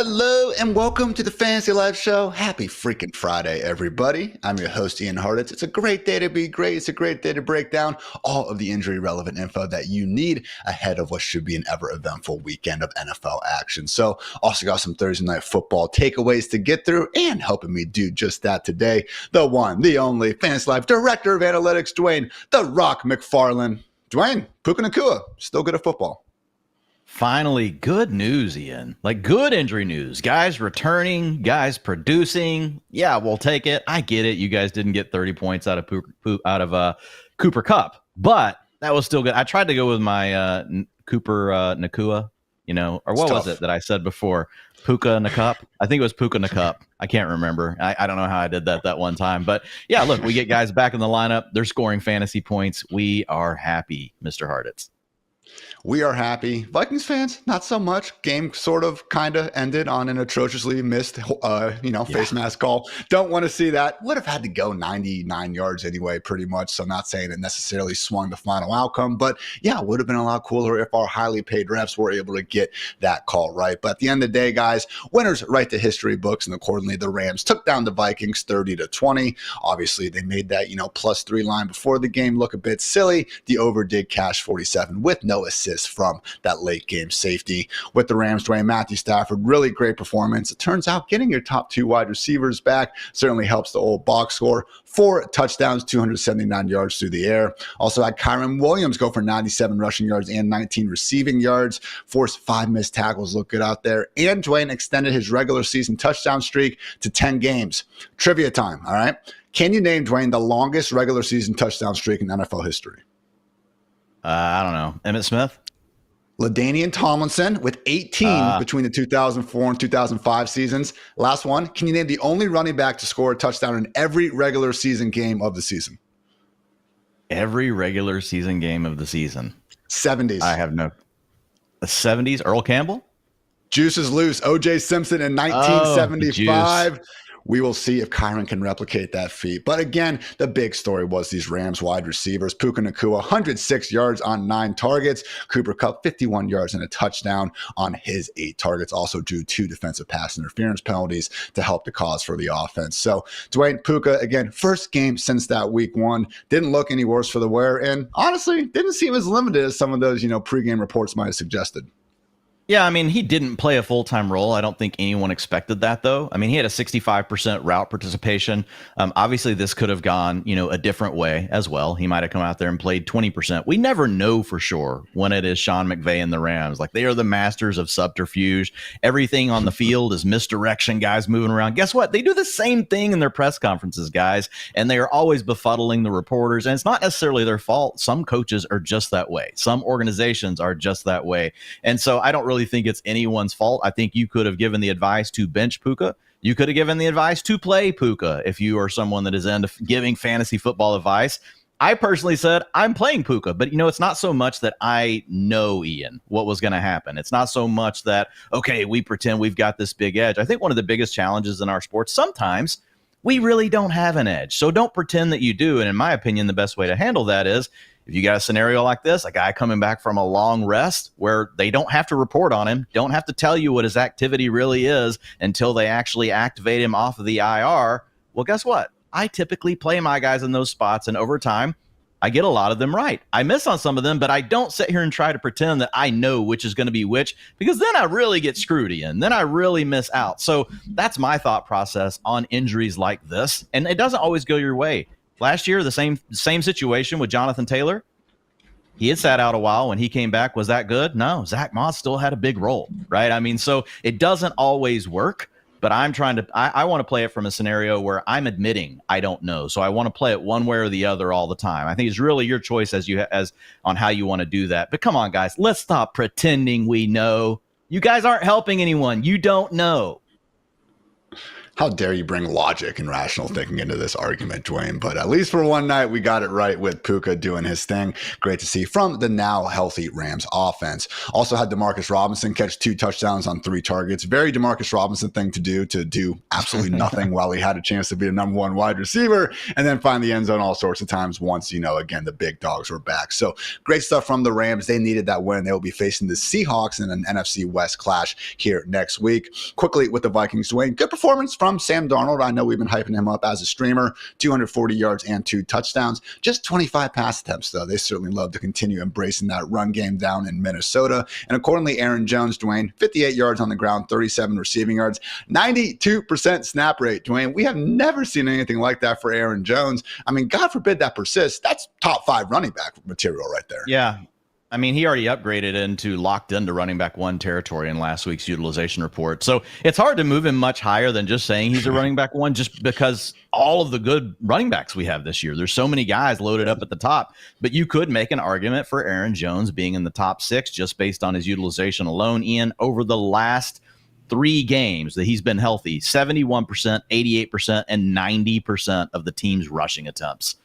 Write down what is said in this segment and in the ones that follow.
Hello and welcome to the Fantasy Life Show. Happy freaking Friday, everybody. I'm your host, Ian Hartitz. It's a great day to be great. It's a great day to break down all of the injury-relevant info that you need ahead of what should be an ever-eventful weekend of NFL action. So, also got some Thursday Night Football takeaways to get through, and helping me do just that today, the one, the only Fantasy Life Director of Analytics, Dwain, the Rock McFarland. Dwain, Puka Nacua, still good at football. Finally, good news, Ian. Like good injury news. Guys returning, guys producing. Yeah, we'll take it. I get it. You guys didn't get 30 points out of Cooper Kupp, but that was still good. I tried to go with my Cooper Nacua, or what was it that I said before? Puka Nacua? I think it was Puka Nacua. I can't remember. I don't know how I did that one time. But yeah, look, we get guys back in the lineup. They're scoring fantasy points. We are happy, Mr. Hartitz. We are happy. Vikings fans, not so much. Game sort of kind of ended on an atrociously missed, face mask call. Don't want to see that. Would have had to go 99 yards anyway, pretty much. So not saying it necessarily swung the final outcome. But yeah, it would have been a lot cooler if our highly paid refs were able to get that call right. But at the end of the day, guys, winners write the history books. And accordingly, the Rams took down the Vikings 30-20. Obviously, they made that, +3 line before the game look a bit silly. The over did cash 47 with no assist from that late game safety. With the Rams, Dwayne, Matthew Stafford, really great performance. It turns out getting your top two wide receivers back certainly helps the old box score. 4 touchdowns, 279 yards through the air. Also had Kyren Williams go for 97 rushing yards and 19 receiving yards. Forced 5 missed tackles, look good out there. And Dwayne extended his regular season touchdown streak to 10 games. Trivia time, all right? Can you name, Dwayne, the longest regular season touchdown streak in NFL history? I don't know. Emmitt Smith? LaDainian Tomlinson with 18 between the 2004 and 2005 seasons. Last one. Can you name the only running back to score a touchdown in every regular season game of the season? Every regular season game of the season. 70s. I have no. The 70s? Earl Campbell? Juice is loose. O.J. Simpson in 1975. We will see if Kyren can replicate that feat. But again, the big story was these Rams wide receivers. Puka Nacua, 106 yards on 9 targets. Cooper Kupp, 51 yards and a touchdown on his 8 targets. Also drew 2 defensive pass interference penalties to help the cause for the offense. So Dwayne, Puka, again, first game since that week 1. Didn't look any worse for the wear. And honestly, didn't seem as limited as some of those, pregame reports might have suggested. Yeah, I mean, he didn't play a full-time role. I don't think anyone expected that, though. I mean, he had a 65% route participation. Obviously, this could have gone, a different way as well. He might have come out there and played 20%. We never know for sure when it is Sean McVay and the Rams. Like, they are the masters of subterfuge. Everything on the field is misdirection, guys moving around. Guess what? They do the same thing in their press conferences, guys, and they are always befuddling the reporters, and it's not necessarily their fault. Some coaches are just that way. Some organizations are just that way. And so I don't really think it's anyone's fault. I think you could have given the advice to bench Puka. You could have given the advice to play Puka if you are someone that is into giving fantasy football advice. I personally said I'm playing Puka, but it's not so much that I know, Ian, what was going to happen. It's not so much that, okay, we pretend we've got this big edge. I think one of the biggest challenges in our sports, sometimes we really don't have an edge. So don't pretend that you do. And in my opinion, the best way to handle that is if you got a scenario like this, a guy coming back from a long rest where they don't have to report on him, don't have to tell you what his activity really is until they actually activate him off of the IR. Well, guess what? I typically play my guys in those spots, and over time, I get a lot of them right. I miss on some of them, but I don't sit here and try to pretend that I know which is going to be which, because then I really get screwed, Ian. Then I really miss out. So that's my thought process on injuries like this, and it doesn't always go your way. Last year, the same situation with Jonathan Taylor. He had sat out a while. When he came back, was that good? No, Zach Moss still had a big role, right? I mean, so it doesn't always work, but I want to play it from a scenario where I'm admitting I don't know. So I want to play it one way or the other all the time. I think it's really your choice as on how you want to do that. But come on, guys, let's stop pretending we know. You guys aren't helping anyone. You don't know. How dare you bring logic and rational thinking into this argument, Dwayne? But at least for one night, we got it right with Puka doing his thing. Great to see from the now healthy Rams offense. Also had Demarcus Robinson catch 2 touchdowns on 3 targets. Very Demarcus Robinson thing to do absolutely nothing while he had a chance to be a number 1 wide receiver and then find the end zone all sorts of times once, again, the big dogs were back. So great stuff from the Rams. They needed that win. They will be facing the Seahawks in an NFC West clash here next week. Quickly with the Vikings, Dwayne, good performance from Sam Darnold. I know we've been hyping him up as a streamer. 240 yards and 2 touchdowns. Just 25 pass attempts, though. They certainly love to continue embracing that run game down in Minnesota. And accordingly, Aaron Jones, Dwayne, 58 yards on the ground, 37 receiving yards, 92% snap rate, Dwayne. We have never seen anything like that for Aaron Jones. I mean, God forbid that persists. That's top 5 running back material right there. Yeah. I mean, he already upgraded into locked into running back 1 territory in last week's utilization report. So it's hard to move him much higher than just saying he's a running back 1, just because all of the good running backs we have this year. There's so many guys loaded up at the top, but you could make an argument for Aaron Jones being in the top 6 just based on his utilization alone. Ian, over the last 3 games that he's been healthy, 71%, 88%, and 90% of the team's rushing attempts.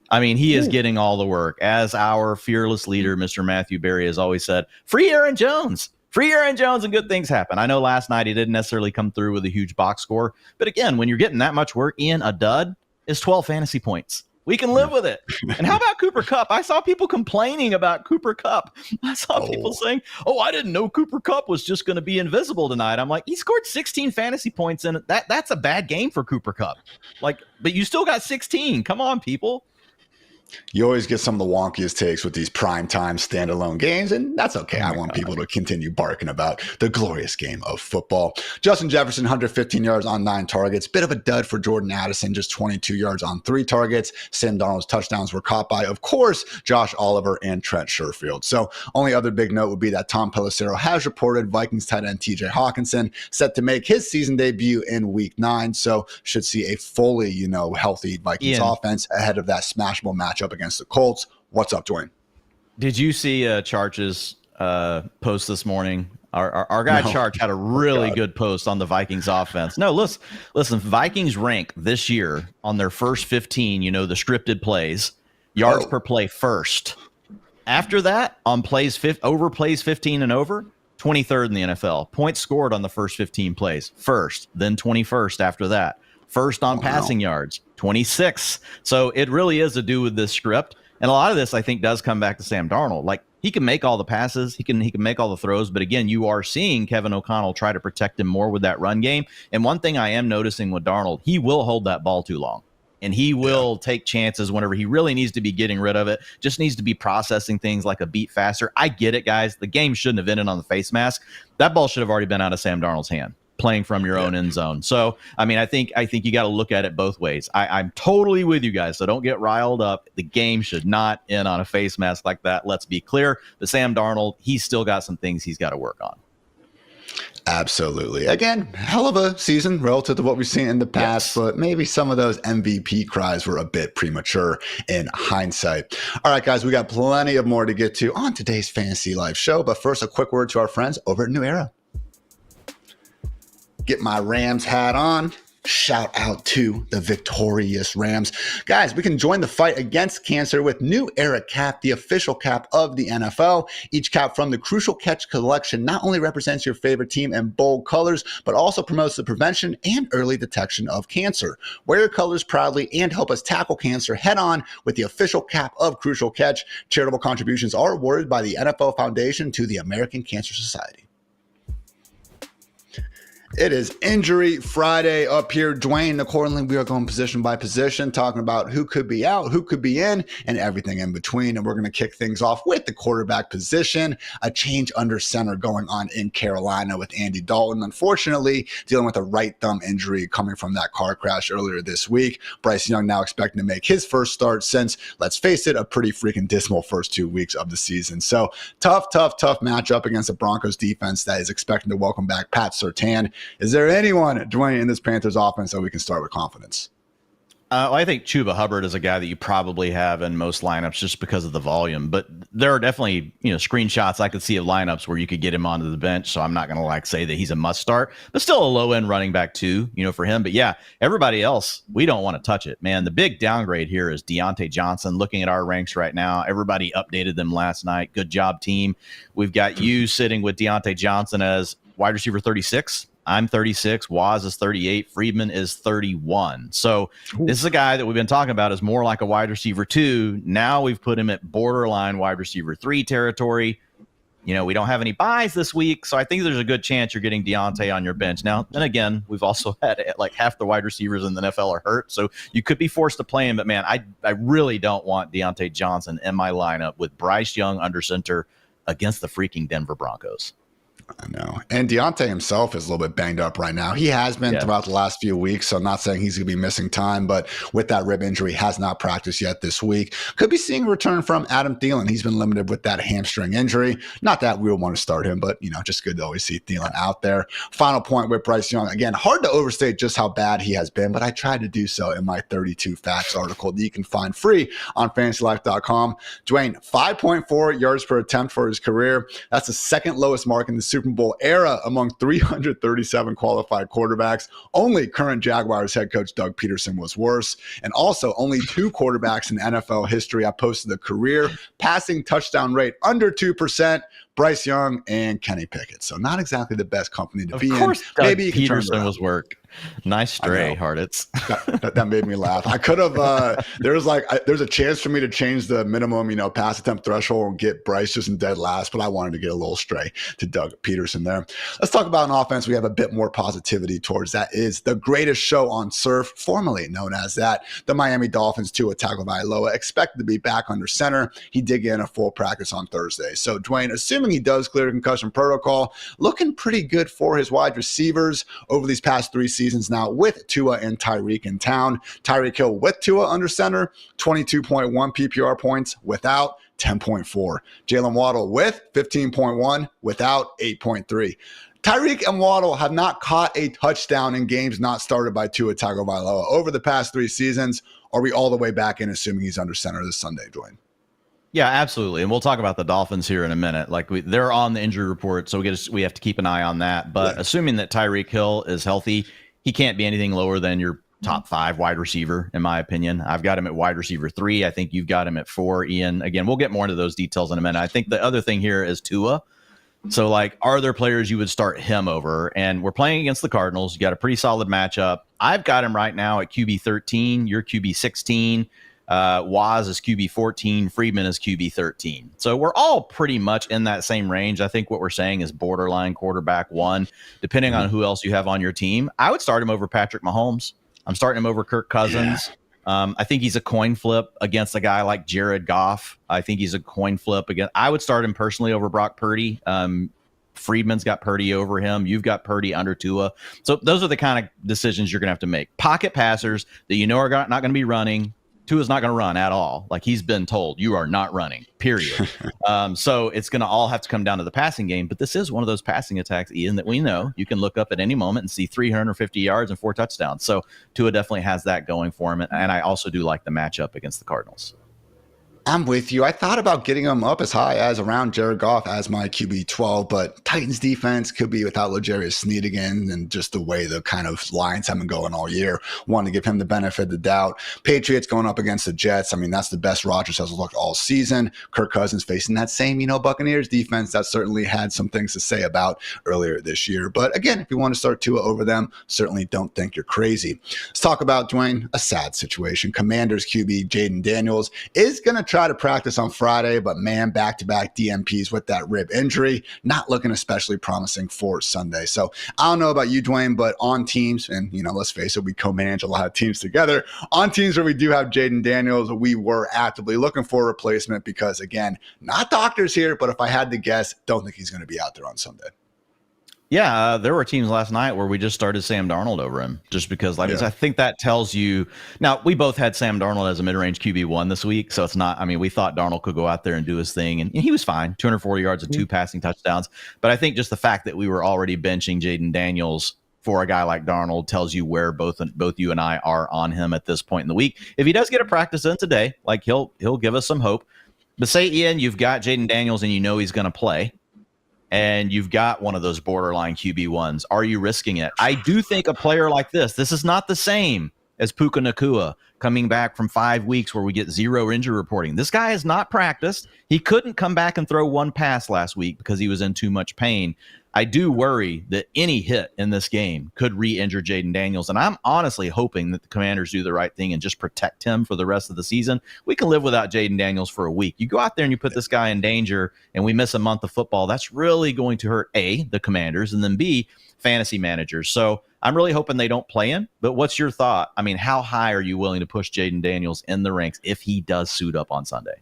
I mean, he is getting all the work. As our fearless leader, Mr. Matthew Berry, has always said, free Aaron Jones and good things happen. I know last night he didn't necessarily come through with a huge box score. But again, when you're getting that much work, Ian, a dud is 12 fantasy points. We can live with it. And how about Cooper Kupp? I saw people complaining about Cooper Kupp. I saw people saying, I didn't know Cooper Kupp was just going to be invisible tonight. I'm like, he scored 16 fantasy points, and that's a bad game for Cooper Kupp. But you still got 16. Come on, people. You always get some of the wonkiest takes with these primetime standalone games, and that's okay. I want people to continue barking about the glorious game of football. Justin Jefferson, 115 yards on 9 targets. Bit of a dud for Jordan Addison, just 22 yards on 3 targets. Sam Darnold's touchdowns were caught by, of course, Josh Oliver and Trent Sherfield. So only other big note would be that Tom Pelissero has reported Vikings tight end TJ Hawkinson set to make his season debut in week 9. So should see a fully, healthy Vikings offense ahead of that smashable matchup against the Colts. What's up, Dwayne? Did you see Charch's post this morning? Our guy Charch had a really good post on the Vikings offense. No, listen, Vikings rank this year on their first 15, the scripted plays, yards per play first. After that, on over plays 15 and over, 23rd in the NFL. Points scored on the first 15 plays, first, then 21st after that. First on passing yards, 26. So it really is to do with this script. And a lot of this, I think, does come back to Sam Darnold. Like, he can make all the passes. He can make all the throws. But again, you are seeing Kevin O'Connell try to protect him more with that run game. And one thing I am noticing with Darnold, he will hold that ball too long. And he will take chances whenever he really needs to be getting rid of it. Just needs to be processing things like a beat faster. I get it, guys. The game shouldn't have ended on the face mask. That ball should have already been out of Sam Darnold's hand, playing from your own end zone. So, I mean, I think you got to look at it both ways. I'm totally with you guys, so don't get riled up. The game should not end on a face mask like that. Let's be clear. But Sam Darnold, he's still got some things he's got to work on. Absolutely. Again, hell of a season relative to what we've seen in the past, but maybe some of those MVP cries were a bit premature in hindsight. All right, guys, we got plenty of more to get to on today's Fantasy Life show. But first, a quick word to our friends over at New Era. Get my Rams hat on. Shout out to the victorious Rams. Guys, we can join the fight against cancer with New Era Cap, the official cap of the NFL. Each cap from the Crucial Catch collection not only represents your favorite team in bold colors, but also promotes the prevention and early detection of cancer. Wear your colors proudly and help us tackle cancer head on with the official cap of Crucial Catch. Charitable contributions are awarded by the NFL Foundation to the American Cancer Society. It is Injury Friday up here, Dwayne. Accordingly, we are going position by position, talking about who could be out, who could be in, and everything in between. And we're going to kick things off with the quarterback position. A change under center going on in Carolina with Andy Dalton, unfortunately, dealing with a right thumb injury coming from that car crash earlier this week. Bryce Young now expecting to make his first start since, let's face it, a pretty freaking dismal first 2 weeks of the season. So tough matchup against the Broncos defense that is expecting to welcome back Pat Surtain. Is there anyone, Dwayne, in this Panthers offense that we can start with confidence? I think Chuba Hubbard is a guy that you probably have in most lineups just because of the volume. But there are definitely, screenshots I could see of lineups where you could get him onto the bench. So I'm not going to say that he's a must start, but still a low end running back too, for him. But yeah, everybody else, we don't want to touch it, man. The big downgrade here is Deontay Johnson. Looking at our ranks right now, everybody updated them last night. Good job, team. We've got you sitting with Deontay Johnson as wide receiver 36. I'm 36. Waz is 38. Friedman is 31. So this is a guy that we've been talking about is more like a wide receiver 2. Now we've put him at borderline wide receiver 3 territory. We don't have any buys this week, so I think there's a good chance you're getting Deontay on your bench. Now, then again, we've also had like half the wide receivers in the NFL are hurt, so you could be forced to play him. But man, I really don't want Deontay Johnson in my lineup with Bryce Young under center against the freaking Denver Broncos. I know. And Deontay himself is a little bit banged up right now. He has been throughout the last few weeks, so I'm not saying he's going to be missing time, but with that rib injury, has not practiced yet this week. Could be seeing a return from Adam Thielen. He's been limited with that hamstring injury. Not that we would want to start him, but, just good to always see Thielen out there. Final point with Bryce Young. Again, hard to overstate just how bad he has been, but I tried to do so in my 32 Facts article that you can find free on FantasyLife.com. Dwain, 5.4 yards per attempt for his career. That's the second lowest mark in the Super Bowl era among 337 qualified quarterbacks. Only current Jaguars head coach Doug Peterson was worse. And also only 2 quarterbacks in NFL history have posted a career passing touchdown rate under 2%. Bryce Young and Kenny Pickett. So not exactly the best company to be in. Of course, Doug Peterson was work. Nice stray, Hartitz. That made me laugh. I could have. There's a chance for me to change the minimum, pass attempt threshold and get Bryce just in dead last, but I wanted to get a little stray to Doug Peterson there. Let's talk about an offense we have a bit more positivity towards. That is the greatest show on surf, formerly known as that. The Miami Dolphins, Tua Tagovailoa, expected to be back under center. He did get in a full practice on Thursday. So Dwain, assuming he does clear concussion protocol, looking pretty good for his wide receivers over these past 3 seasons now with Tua and Tyreek in town. Tyreek Hill with Tua under center, 22.1 PPR points, without 10.4. Jalen Waddle with 15.1, without 8.3. Tyreek and Waddle have not caught a touchdown in games not started by Tua Tagovailoa over the past 3 seasons. Are we all the way back in assuming he's under center this Sunday, Dwayne? Yeah, absolutely. And we'll talk about the Dolphins here in a minute. They're on the injury report, so we have to keep an eye on that. But assuming that Tyreek Hill is healthy, he can't be anything lower than your top 5 wide receiver, in my opinion. I've got him at wide receiver 3. I think you've got him at 4, Ian. Again, we'll get more into those details in a minute. I think the other thing here is Tua. So, are there players you would start him over? And we're playing against the Cardinals. You got a pretty solid matchup. I've got him right now at QB 13. You're QB 16. Waz is QB 14, Friedman is QB 13. So we're all pretty much in that same range. I think what we're saying is borderline quarterback 1, depending on who else you have on your team. I would start him over Patrick Mahomes. I'm starting him over Kirk Cousins. I think he's a coin flip against a guy like Jared Goff. I think he's a coin flip again. I would start him personally over Brock Purdy. Friedman's got Purdy over him. You've got Purdy under Tua. So those are the kind of decisions you're going to have to make. Pocket passers that are not going to be running. Tua's not going to run at all. He's been told, you are not running, period. So it's going to all have to come down to the passing game. But this is one of those passing attacks, Ian, that we know you can look up at any moment and see 350 yards and 4 touchdowns. So Tua definitely has that going for him. And I also do like the matchup against the Cardinals. I'm with you. I thought about getting him up as high as around Jared Goff as my QB 12, but Titans defense could be without L'Jarius Sneed again, and just the way the kind of Lions have been going all year. Wanted to give him the benefit of the doubt. Patriots going up against the Jets. I mean, that's the best Rodgers has looked all season. Kirk Cousins facing that same, Buccaneers defense that certainly had some things to say about earlier this year. But again, if you want to start Tua over them, certainly don't think you're crazy. Let's talk about, Dwayne, a sad situation. Commanders QB Jayden Daniels is going to try to practice on Friday, but man, back-to-back DNPs with that rib injury, not looking especially promising for Sunday. So I don't know about you, Dwayne, but on teams, and let's face it, we co-manage a lot of teams together. On teams where we do have Jayden Daniels, we were actively looking for a replacement because, again, not doctors here, but if I had to guess, don't think he's going to be out there on Sunday. Yeah, there were teams last night where we just started Sam Darnold over him just because, I think that tells you. Now, we both had Sam Darnold as a mid-range QB1 this week, so it's not. We thought Darnold could go out there and do his thing, and he was fine, 240 yards and 2 passing touchdowns. But I think just the fact that we were already benching Jayden Daniels for a guy like Darnold tells you where both you and I are on him at this point in the week. If he does get a practice in today, like he'll give us some hope. But say, Ian, you've got Jayden Daniels and you know he's going to play, and you've got one of those borderline QB1s. Are you risking it? I do think a player like this is not the same as Puka Nacua coming back from 5 weeks where we get zero injury reporting. This guy has not practiced. He couldn't come back and throw one pass last week because he was in too much pain. I do worry that any hit in this game could re-injure Jayden Daniels, and I'm honestly hoping that the Commanders do the right thing and just protect him for the rest of the season. We can live without Jayden Daniels for a week. You go out there and you put this guy in danger, and we miss a month of football. That's really going to hurt, A, the Commanders, and then B, fantasy managers. So I'm really hoping they don't play him, but what's your thought? I mean, how high are you willing to push Jayden Daniels in the ranks if he does suit up on Sunday?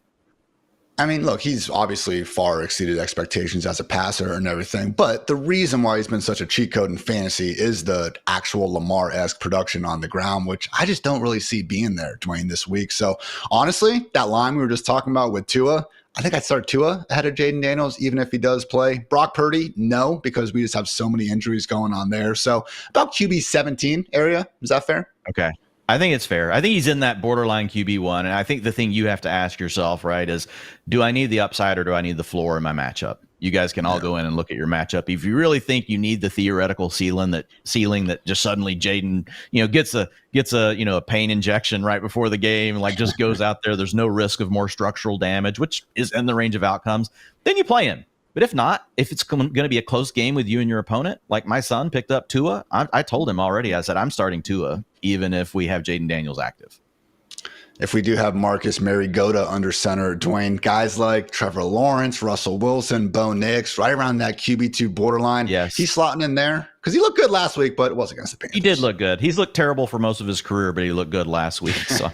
I mean, look, he's obviously far exceeded expectations as a passer and everything, but the reason why he's been such a cheat code in fantasy is the actual Lamar-esque production on the ground, which I just don't really see being there, Dwayne, this week. So honestly, that line we were just talking about with Tua, I think I'd start Tua ahead of Jayden Daniels, even if he does play. Brock Purdy, no, because we just have so many injuries going on there. So about QB 17 area, is that fair? Okay. I think it's fair. I think he's in that borderline QB1. And I think the thing you have to ask yourself, right, is do I need the upside or do I need the floor in my matchup? You guys can all go in and look at your matchup. If you really think you need the theoretical ceiling that just suddenly Jayden, gets a pain injection right before the game, like just goes out there, there's no risk of more structural damage, which is in the range of outcomes, then you play him. But if not, if it's going to be a close game with you and your opponent, like my son picked up Tua, I told him already, I said, I'm starting Tua, even if we have Jayden Daniels active. If we do have Marcus Mariota under center, Dwayne, guys like Trevor Lawrence, Russell Wilson, Bo Nix, right around that QB2 borderline. Yes. He's slotting in there because he looked good last week, but it was against the Panthers. He did look good. He's looked terrible for most of his career, but he looked good last week. So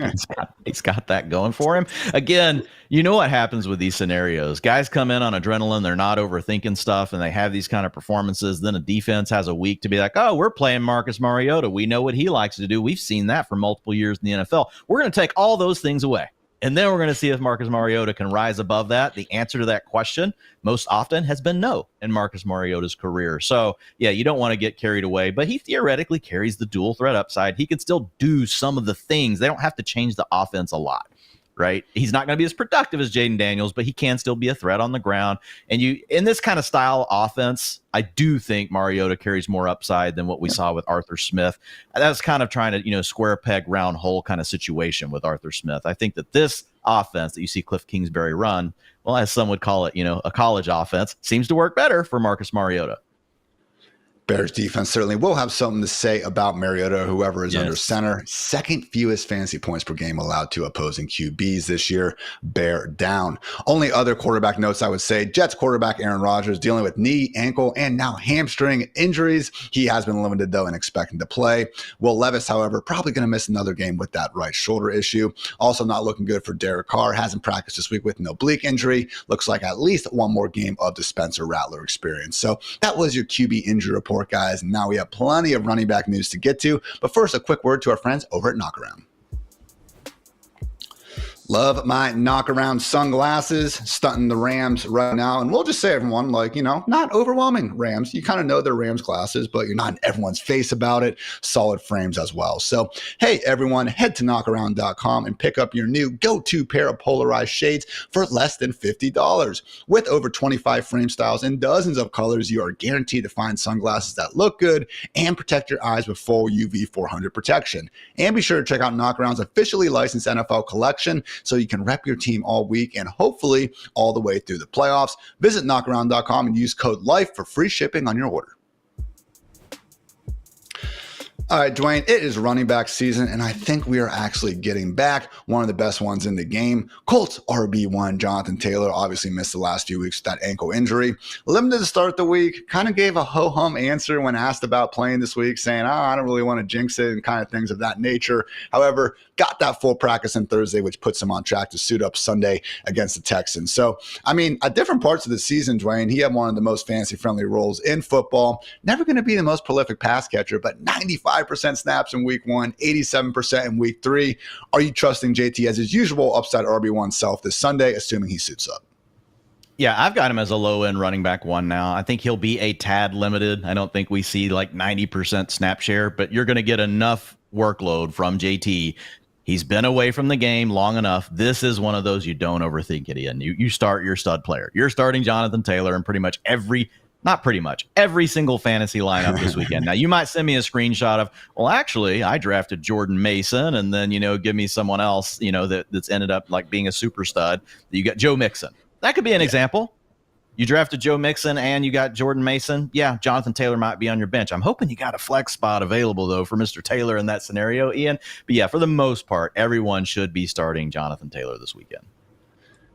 he's got that going for him. Again, you know what happens with these scenarios. Guys come in on adrenaline. They're not overthinking stuff, and they have these kind of performances. Then a defense has a week to be like, oh, we're playing Marcus Mariota. We know what he likes to do. We've seen that for multiple years in the NFL. We're going to take all those things away. And then we're going to see if Marcus Mariota can rise above that. The answer to that question most often has been no in Marcus Mariota's career. So, yeah, you don't want to get carried away, but he theoretically carries the dual threat upside. He can still do some of the things. They don't have to change the offense a lot, right? He's not going to be as productive as Jayden Daniels, but he can still be a threat on the ground. And in this kind of style offense, I do think Mariota carries more upside than what we saw with Arthur Smith. That's kind of trying to, square peg round hole kind of situation with Arthur Smith. I think that this offense that you see Cliff Kingsbury run, well, as some would call it, a college offense, seems to work better for Marcus Mariota. Bears defense certainly will have something to say about Mariota, whoever is under center. Second fewest fantasy points per game allowed to opposing QBs this year. Bear down. Only other quarterback notes I would say, Jets quarterback Aaron Rodgers dealing with knee, ankle, and now hamstring injuries. He has been limited, though, and expecting to play. Will Levis, however, probably going to miss another game with that right shoulder issue. Also not looking good for Derek Carr. Hasn't practiced this week with an oblique injury. Looks like at least one more game of the Spencer Rattler experience. So that was your QB injury report, guys. And now we have plenty of running back news to get to. But first, a quick word to our friends over at Knockaround. Love my knockaround sunglasses, stunting the Rams right now. And we'll just say, everyone, not overwhelming Rams. You kind of know they're Rams glasses, but you're not in everyone's face about it. Solid frames as well. So, hey, everyone, head to knockaround.com and pick up your new go-to pair of polarized shades for less than $50. With over 25 frame styles and dozens of colors, you are guaranteed to find sunglasses that look good and protect your eyes with full UV 400 protection. And be sure to check out Knockaround's officially licensed NFL collection, so you can rep your team all week and hopefully all the way through the playoffs. Visit knockaround.com and use code LIFE for free shipping on your order. All right, Dwayne, it is running back season, and I think we are actually getting back one of the best ones in the game. Colts RB1, Jonathan Taylor, obviously missed the last few weeks with that ankle injury. Limited to start the week, kind of gave a ho-hum answer when asked about playing this week, saying, I don't really want to jinx it and kind of things of that nature. However, got that full practice on Thursday, which puts him on track to suit up Sunday against the Texans. So, at different parts of the season, Dwayne, he had one of the most fantasy-friendly roles in football. Never going to be the most prolific pass catcher, but 95% snaps in week 1, 87% in week 3. Are you trusting JT as his usual upside RB1 self this Sunday, assuming he suits up? Yeah, I've got him as a low-end running back 1 now. I think he'll be a tad limited. I don't think we see like 90% snap share, but you're going to get enough workload from JT. He's been away from the game long enough. This is one of those you don't overthink it in. You start your stud player. You're starting Jonathan Taylor in pretty much every single fantasy lineup this weekend. Now, you might send me a screenshot of, well, actually, I drafted Jordan Mason, and then, give me someone else, that's ended up like being a super stud. You got Joe Mixon. That could be an example. You drafted Joe Mixon and you got Jordan Mason. Yeah, Jonathan Taylor might be on your bench. I'm hoping you got a flex spot available, though, for Mr. Taylor in that scenario, Ian. But yeah, for the most part, everyone should be starting Jonathan Taylor this weekend.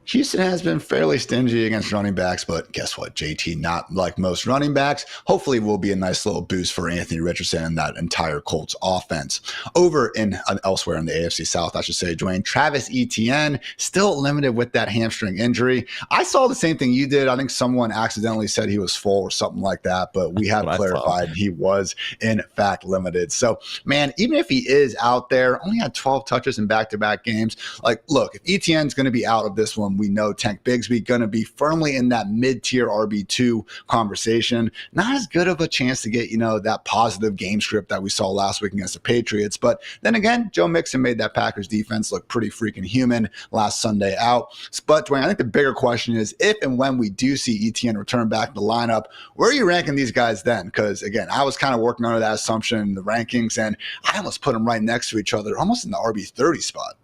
Houston has been fairly stingy against running backs, but guess what? JT, not like most running backs, hopefully will be a nice little boost for Anthony Richardson and that entire Colts offense. Over in elsewhere in the AFC South, I should say, Dwain, Travis Etienne, still limited with that hamstring injury. I saw the same thing you did. I think someone accidentally said he was full or something like that, but we have clarified he was in fact limited. So, man, even if he is out there, only had 12 touches in back-to-back games. Like, look, if Etienne's going to be out of this one, we know Tank Bigsby going to be firmly in that mid-tier RB2 conversation. Not as good of a chance to get, that positive game script that we saw last week against the Patriots. But then again, Joe Mixon made that Packers defense look pretty freaking human last Sunday out. But Dwayne, I think the bigger question is if and when we do see Etienne return back to the lineup, where are you ranking these guys then? Because again, I was kind of working under that assumption in the rankings, and I almost put them right next to each other, almost in the RB30 spot.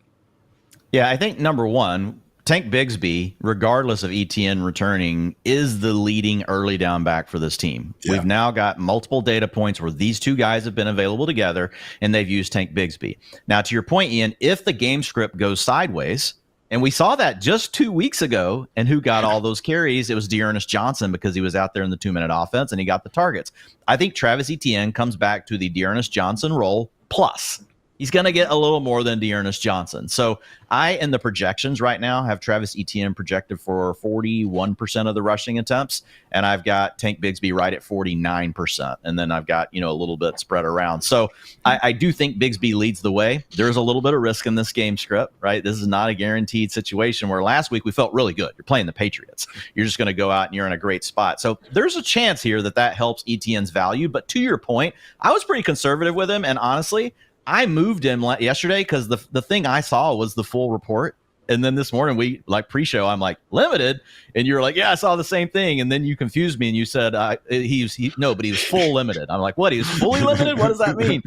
Yeah, I think number one, Tank Bigsby, regardless of Etienne returning, is the leading early down back for this team. Yeah. We've now got multiple data points where these two guys have been available together, and they've used Tank Bigsby. Now, to your point, Ian, if the game script goes sideways, and we saw that just 2 weeks ago, and who got all those carries? It was Dearness Johnson because he was out there in the 2-minute offense, and he got the targets. I think Travis Etienne comes back to the Dearness Johnson role plus. He's going to get a little more than Dearness Johnson. So I, in the projections right now, have Travis Etienne projected for 41% of the rushing attempts, and I've got Tank Bigsby right at 49%. And then I've got, a little bit spread around. So I do think Bigsby leads the way. There's a little bit of risk in this game script, right? This is not a guaranteed situation where last week we felt really good. You're playing the Patriots. You're just going to go out and you're in a great spot. So there's a chance here that helps Etienne's value. But to your point, I was pretty conservative with him. And honestly, I moved him yesterday because the thing I saw was the full report. And then this morning we pre-show, I'm like, limited. And you were like, yeah, I saw the same thing. And then you confused me and you said, he was full limited. I'm like, what? He was fully limited? What does that mean?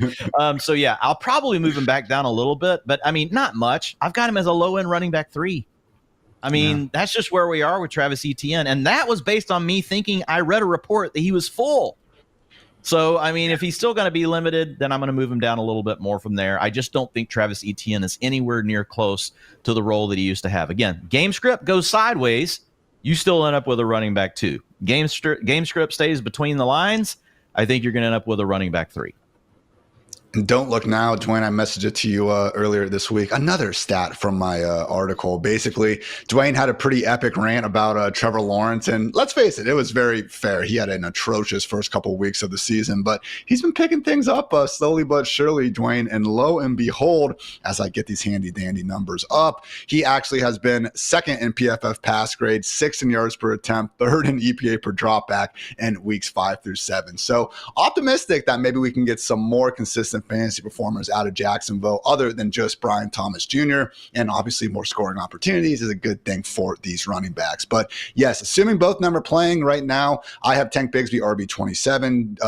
So yeah, I'll probably move him back down a little bit, but I mean, not much. I've got him as a low end running back 3. I mean, That's just where we are with Travis Etienne. And that was based on me thinking I read a report that he was full. So, I mean, if he's still going to be limited, then I'm going to move him down a little bit more from there. I just don't think Travis Etienne is anywhere near close to the role that he used to have. Again, game script goes sideways, you still end up with a running back 2. Game script stays between the lines, I think you're going to end up with a running back 3. And don't look now, Dwayne, I messaged it to you earlier this week. Another stat from my article. Basically, Dwayne had a pretty epic rant about Trevor Lawrence. And let's face it, it was very fair. He had an atrocious first couple of weeks of the season, but he's been picking things up slowly but surely, Dwayne. And lo and behold, as I get these handy dandy numbers up, he actually has been second in PFF pass grade, 6th in yards per attempt, 3rd in EPA per dropback in weeks 5 through 7. So optimistic that maybe we can get some more consistent fantasy performers out of Jacksonville other than just Brian Thomas Jr. And obviously more scoring opportunities is a good thing for these running backs. But yes, assuming both of them are playing right now, I have Tank Bigsby RB27.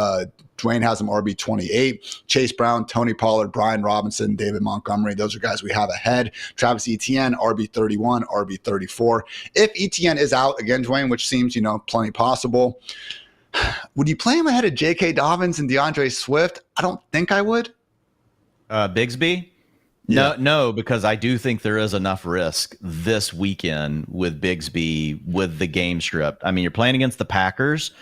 Dwayne has him RB28. Chase Brown, Tony Pollard, Brian Robinson, David Montgomery. Those are guys we have ahead. Travis Etienne, RB31, RB34. If Etienne is out again, Dwayne, which seems, plenty possible, would you play him ahead of J.K. Dobbins and DeAndre Swift? I don't think I would. Bigsby? Yeah. No, because I do think there is enough risk this weekend with Bigsby with the game script. I mean, you're playing against the Packers.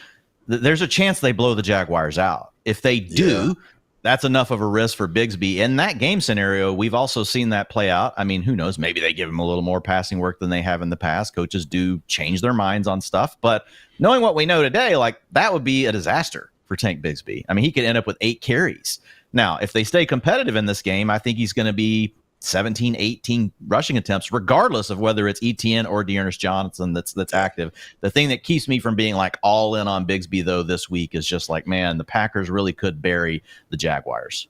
There's a chance they blow the Jaguars out. If they do, that's enough of a risk for Bigsby. In that game scenario, we've also seen that play out. I mean, who knows? Maybe they give him a little more passing work than they have in the past. Coaches do change their minds on stuff. But knowing what we know today, that would be a disaster for Tank Bigsby. I mean, he could end up with 8 carries. Now, if they stay competitive in this game, I think he's going to be 17, 18 rushing attempts, regardless of whether it's Etienne or Dearness Johnson that's active. The thing that keeps me from being like all in on Bigsby though this week is just like, man, the Packers really could bury the Jaguars.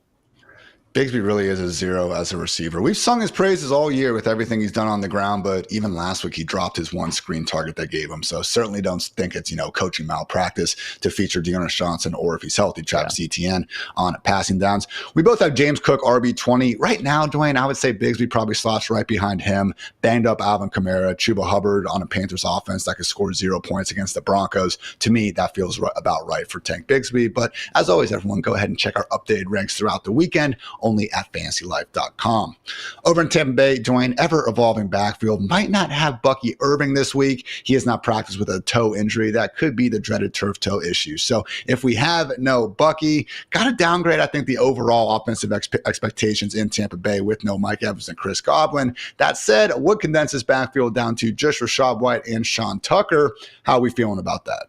Bigsby really is a zero as a receiver. We've sung his praises all year with everything he's done on the ground, but even last week he dropped his one screen target they gave him. So certainly don't think it's, coaching malpractice to feature Dearness Johnson or if he's healthy, Travis Etienne on passing downs. We both have James Cook, RB20. Right now, Dwayne, I would say Bigsby probably slots right behind him. Banged up Alvin Kamara, Chuba Hubbard on a Panthers offense that could score 0 points against the Broncos. To me, that feels about right for Tank Bigsby. But as always, everyone, go ahead and check our updated ranks throughout the weekend, only at FantasyLife.com. Over in Tampa Bay, Dwayne, ever-evolving backfield might not have Bucky Irving this week. He has not practiced with a toe injury. That could be the dreaded turf toe issue. So if we have no Bucky, got to downgrade, I think, the overall offensive expectations in Tampa Bay with no Mike Evans and Chris Godwin. That said, would condense this backfield down to just Rachaad White and Sean Tucker. How are we feeling about that?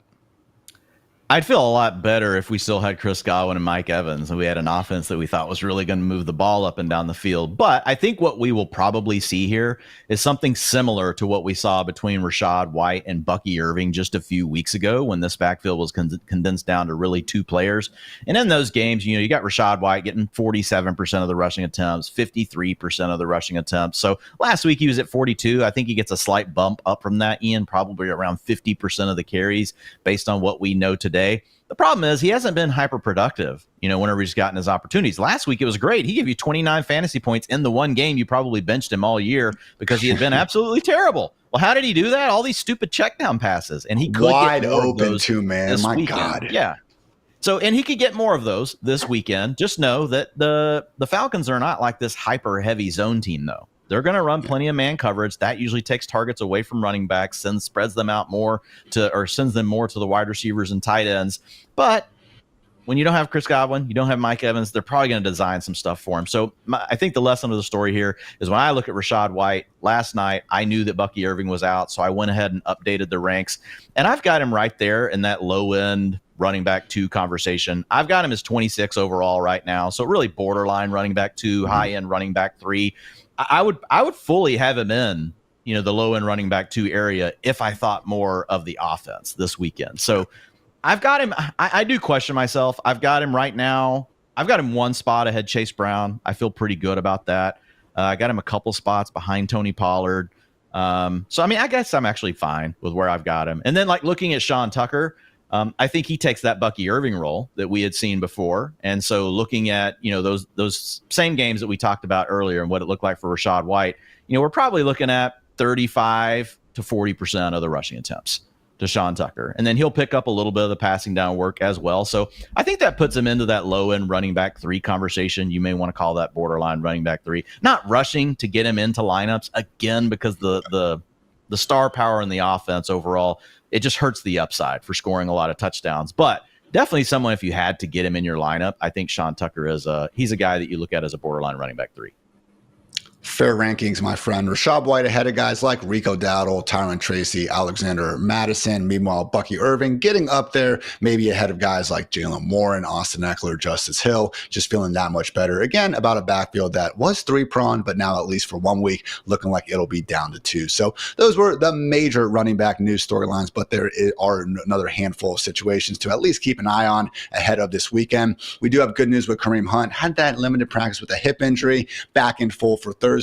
I'd feel a lot better if we still had Chris Godwin and Mike Evans and we had an offense that we thought was really going to move the ball up and down the field. But I think what we will probably see here is something similar to what we saw between Rachaad White and Bucky Irving just a few weeks ago when this backfield was condensed down to really 2 players. And in those games, you got Rachaad White getting 47% of the rushing attempts, 53% of the rushing attempts. So last week he was at 42. I think he gets a slight bump up from that, Ian, probably around 50% of the carries based on what we know today. The problem is he hasn't been hyper productive, whenever he's gotten his opportunities. Last week it was great. He gave you 29 fantasy points in the one game. You probably benched him all year because he had been absolutely terrible. Well, how did he do that? All these stupid check down passes, and he could wide get more open of those too, man. My weekend. God. Yeah. So, and he could get more of those this weekend. Just know that the Falcons are not like this hyper heavy zone team, though. They're going to run plenty of man coverage. That usually takes targets away from running backs, spreads them out more sends them more to the wide receivers and tight ends. But when you don't have Chris Godwin, you don't have Mike Evans, they're probably going to design some stuff for him. So I think the lesson of the story here is when I look at Rachaad White last night, I knew that Bucky Irving was out. So I went ahead and updated the ranks, and I've got him right there in that low end running back 2 conversation. I've got him as 26 overall right now. So really borderline running back 2, high end running back 3. I would fully have him in, the low end running back 2 area if I thought more of the offense this weekend. So I've got him. I do question myself. I've got him right now. I've got him 1 spot ahead Chase Brown. I feel pretty good about that. I got him a couple spots behind Tony Pollard. So, I guess I'm actually fine with where I've got him. And then looking at Sean Tucker, I think he takes that Bucky Irving role that we had seen before. And so looking at, those same games that we talked about earlier and what it looked like for Rachaad White, we're probably looking at 35 to 40% of the rushing attempts to Sean Tucker. And then he'll pick up a little bit of the passing down work as well. So I think that puts him into that low end running back 3 conversation. You may want to call that borderline running back 3, not rushing to get him into lineups again, because the star power in the offense overall, it just hurts the upside for scoring a lot of touchdowns. But definitely someone, if you had to get him in your lineup, I think Sean Tucker he's a guy that you look at as a borderline running back 3. Fair rankings, my friend. Rachaad White ahead of guys like Rico Dowdle, Tyron Tracy, Alexander Madison. Meanwhile, Bucky Irving getting up there, maybe ahead of guys like Jalen Warren, Austin Eckler, Justice Hill, just feeling that much better. Again, about a backfield that was 3-pronged, but now at least for 1 week, looking like it'll be down to 2. So those were the major running back news storylines, but there are another handful of situations to at least keep an eye on ahead of this weekend. We do have good news with Kareem Hunt. Had that limited practice with a hip injury, back in full for Thursday,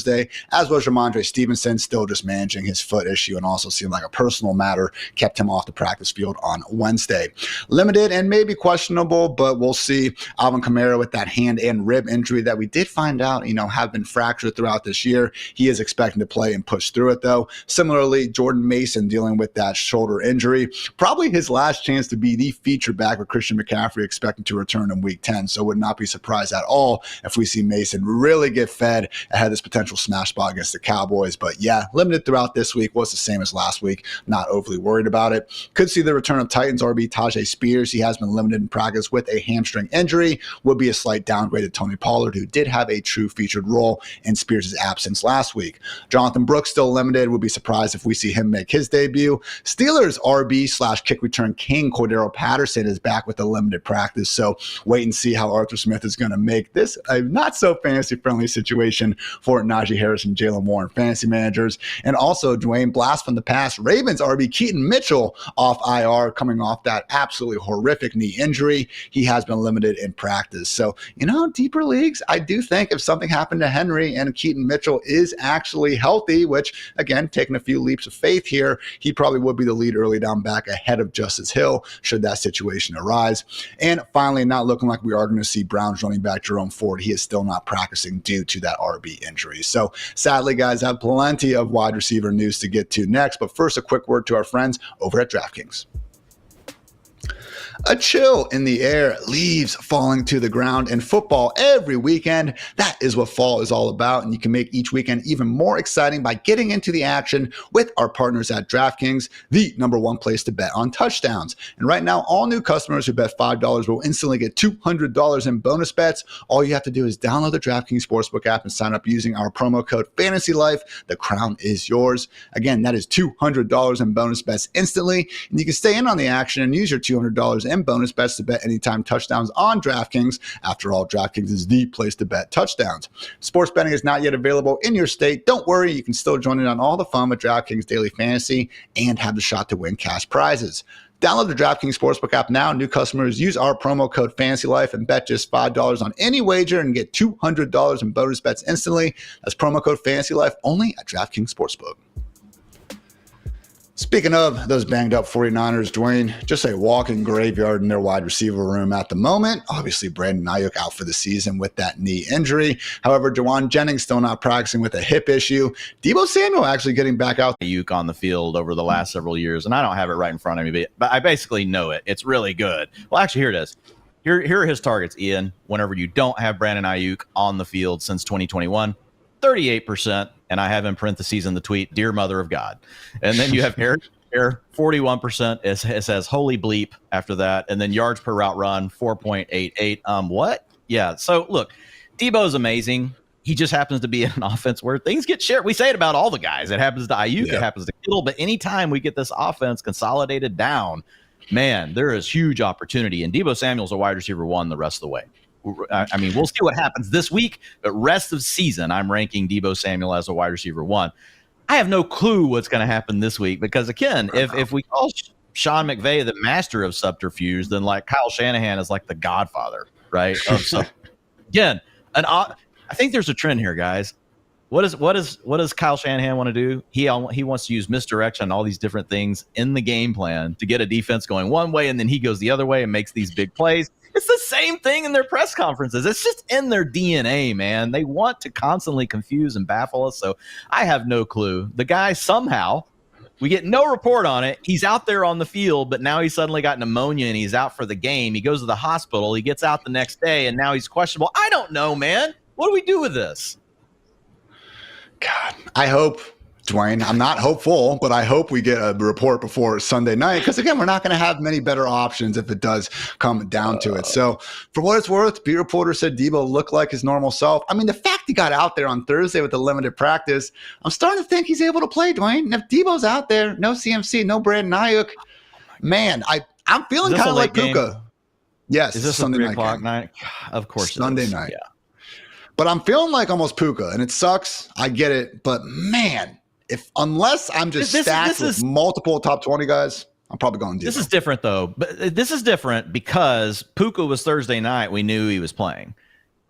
as was Ramondre Stevenson, still just managing his foot issue, and also seemed like a personal matter kept him off the practice field on Wednesday. Limited and maybe questionable, but we'll see. Alvin Kamara with that hand and rib injury that we did find out, have been fractured throughout this year. He is expecting to play and push through it, though. Similarly, Jordan Mason dealing with that shoulder injury. Probably his last chance to be the feature back with Christian McCaffrey expecting to return in week 10. So would not be surprised at all if we see Mason really get fed ahead of this potential smash spot against the Cowboys. But yeah, limited throughout this week, was the same as last week. Not overly worried about it. Could see the return of Titans RB Tajay Spears. He has been limited in practice with a hamstring injury. Would be a slight downgrade to Tony Pollard, who did have a true featured role in Spears' absence last week. Jonathan Brooks still limited. Would be surprised if we see him make his debut. Steelers RB/kick return king Cordero Patterson is back with a limited practice. So wait and see how Arthur Smith is going to make this a not so fantasy friendly situation for Najee Harris and Jalen Warren fantasy managers. And also Dwain, blast from the past, Ravens RB Keaton Mitchell off IR, coming off that absolutely horrific knee injury. He has been limited in practice. So, deeper leagues, I do think if something happened to Henry and Keaton Mitchell is actually healthy, which again, taking a few leaps of faith here, he probably would be the lead early down back ahead of Justice Hill should that situation arise. And finally, not looking like we are going to see Browns running back Jerome Ford. He is still not practicing due to that RB injury. So sadly, guys, I have plenty of wide receiver news to get to next. But first, a quick word to our friends over at DraftKings. A chill in the air, leaves falling to the ground in football every weekend. That is what fall is all about, and you can make each weekend even more exciting by getting into the action with our partners at DraftKings, the #1 place to bet on touchdowns. And right now, all new customers who bet $5 will instantly get $200 in bonus bets. All you have to do is download the DraftKings Sportsbook app and sign up using our promo code FANTASYLIFE. The crown is yours. Again, that is $200 in bonus bets instantly, and you can stay in on the action and use your $200 and bonus bets to bet anytime touchdowns on DraftKings. After all, DraftKings is the place to bet touchdowns. Sports betting is not yet available in your state. Don't worry, you can still join in on all the fun with DraftKings Daily Fantasy and have the shot to win cash prizes. Download the DraftKings Sportsbook app now. New customers use our promo code FANTASYLIFE and bet just $5 on any wager and get $200 in bonus bets instantly. That's promo code FANTASYLIFE only at DraftKings Sportsbook. Speaking of those banged up 49ers, Dwain, just a walking graveyard in their wide receiver room at the moment. Obviously, Brandon Ayuk out for the season with that knee injury. However, Jawan Jennings still not practicing with a hip issue. Deebo Samuel actually getting back out. Ayuk on the field over the last several years, and I don't have it right in front of me, but I basically know it. It's really good. Well, actually, here it is. Here are his targets, Ian, whenever you don't have Brandon Ayuk on the field since 2021. 38%, and I have in parentheses in the tweet, "Dear Mother of God." And then you have Eric Air, 41%. It says "Holy bleep" after that. And then yards per route run, 4.88. What? Yeah. So look, Debo's amazing. He just happens to be in an offense where things get shared. We say it about all the guys. It happens to Ayuk. It happens to Kittle. But anytime we get this offense consolidated down, man, there is huge opportunity. And Deebo Samuel's a wide receiver 1 the rest of the way. I mean, we'll see what happens this week, but rest of season, I'm ranking Deebo Samuel as a wide receiver 1. I have no clue what's going to happen this week because, again, if we call Sean McVay the master of subterfuge, then like Kyle Shanahan is like the godfather, right? Again, I think there's a trend here, guys. What does Kyle Shanahan want to do? He wants to use misdirection, all these different things in the game plan to get a defense going one way, and then he goes the other way and makes these big plays. It's the same thing in their press conferences. It's just in their DNA, man. They want to constantly confuse and baffle us. So I have no clue. The guy somehow, we get no report on it. He's out there on the field, but now he's suddenly got pneumonia and he's out for the game. He goes to the hospital. He gets out the next day and now he's questionable. I don't know, man. What do we do with this? God, I hope, Dwain, I'm not hopeful, but I hope we get a report before Sunday night because, again, we're not going to have many better options if it does come down to it. So for what it's worth, beat reporter said Deebo looked like his normal self. I mean, the fact he got out there on Thursday with a limited practice, I'm starting to think he's able to play, Dwain. And if Deebo's out there, no CMC, no Brandon Ayuk, man, I'm feeling kind of like Puka. Yes. Is this Sunday a 3 o'clock night? Of course Sunday night. Yeah. But I'm feeling like almost Puka, and it sucks. I get it. But, man, unless I'm just stacked with multiple top 20 guys, I'm probably going to do this. Is different, though. But this is different because Puka was Thursday night. We knew he was playing.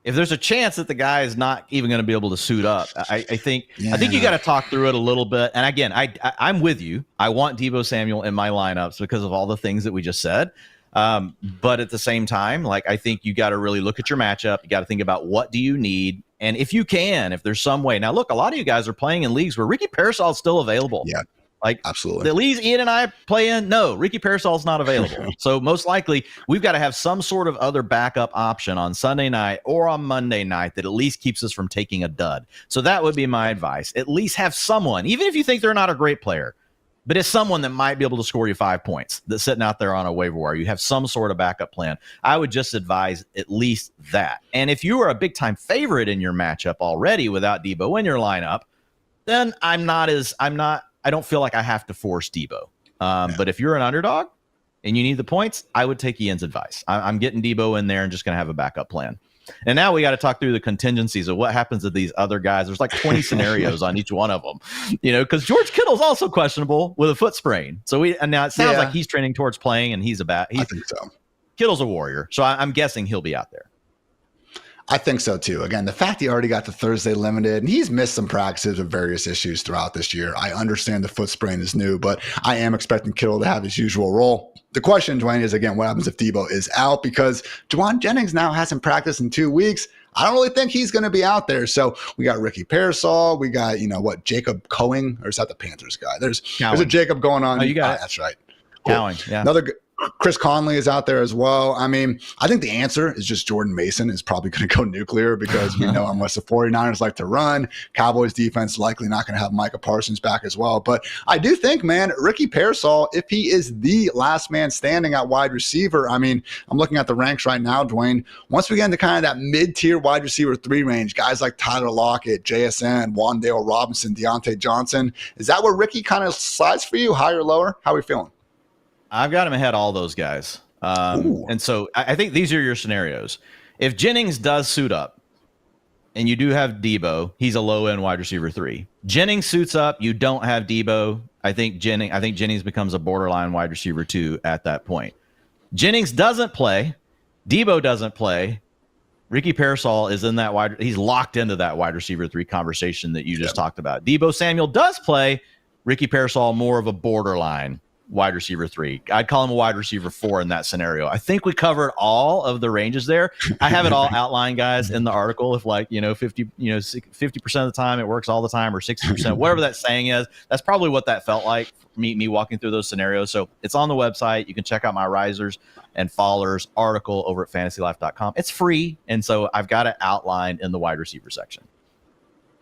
If there's a chance that the guy is not even going to be able to suit up, I think you got to talk through it a little bit. And again, I'm with you. I want Deebo Samuel in my lineups because of all the things that we just said. But at the same time, like, I think you got to really look at your matchup. You got to think about what do you need. And if you can, if there's some way. Now, look, a lot of you guys are playing in leagues where Ricky Pearsall is still available. Yeah, like absolutely. The leagues Ian and I play in, no, Ricky Pearsall is not available. So most likely we've got to have some sort of other backup option on Sunday night or on Monday night that at least keeps us from taking a dud. So that would be my advice. At least have someone, even if you think they're not a great player, but it's someone that might be able to score you 5 points that's sitting out there on a waiver wire. You have some sort of backup plan. I would just advise at least that. And if you are a big-time favorite in your matchup already without Deebo in your lineup, then I don't feel like I have to force Deebo. But if you're an underdog and you need the points, I would take Ian's advice. I'm getting Deebo in there and just going to have a backup plan. And now we got to talk through the contingencies of what happens to these other guys. There's like 20 scenarios on each one of them, because George Kittle's also questionable with a foot sprain. And now it sounds like he's trending towards playing, and I think so. Kittle's a warrior, so I'm guessing he'll be out there. I think so too. Again, the fact he already got the Thursday limited and he's missed some practices with various issues throughout this year. I understand the foot sprain is new, but I am expecting Kittle to have his usual role. The question, Dwayne, is again, what happens if Debo is out? Because Jauan Jennings now hasn't practiced in 2 weeks. I don't really think he's going to be out there. So we got Ricky Pearsall. We got, Jacob Coing, or is that the Panthers guy? There's a Jacob going on. Oh, you got it. That's right. Cool. Cowing, yeah. Chris Conley is out there as well. I mean, I think the answer is just Jordan Mason is probably going to go nuclear because we know how much the 49ers like to run. Cowboys defense likely not going to have Micah Parsons back as well. But I do think, man, Ricky Pearsall, if he is the last man standing at wide receiver, I mean, I'm looking at the ranks right now, Dwayne. Once we get into kind of that mid-tier wide receiver 3 range, guys like Tyler Lockett, JSN, Wan'Dale Robinson, Deontay Johnson, is that where Ricky kind of slides for you, higher or lower? How are we feeling? I've got him ahead of all those guys. And so I think these are your scenarios. If Jennings does suit up and you do have Debo, he's a low end wide receiver 3. Jennings suits up, you don't have Debo. I think Jennings becomes a borderline wide receiver 2 at that point. Jennings doesn't play. Debo doesn't play. Ricky Pearsall is in that he's locked into that wide receiver 3 conversation that you just talked about. Debo Samuel does play. Ricky Pearsall more of a borderline wide receiver 3. I'd call him a wide receiver 4 in that scenario. I think we covered all of the ranges there. I have it all outlined, guys, in the article. If 50% of the time it works all the time, or 60%, whatever that saying is, that's probably what that felt like. Me walking through those scenarios. So it's on the website. You can check out my risers and fallers article over at FantasyLife.com. It's free, and so I've got it outlined in the wide receiver section.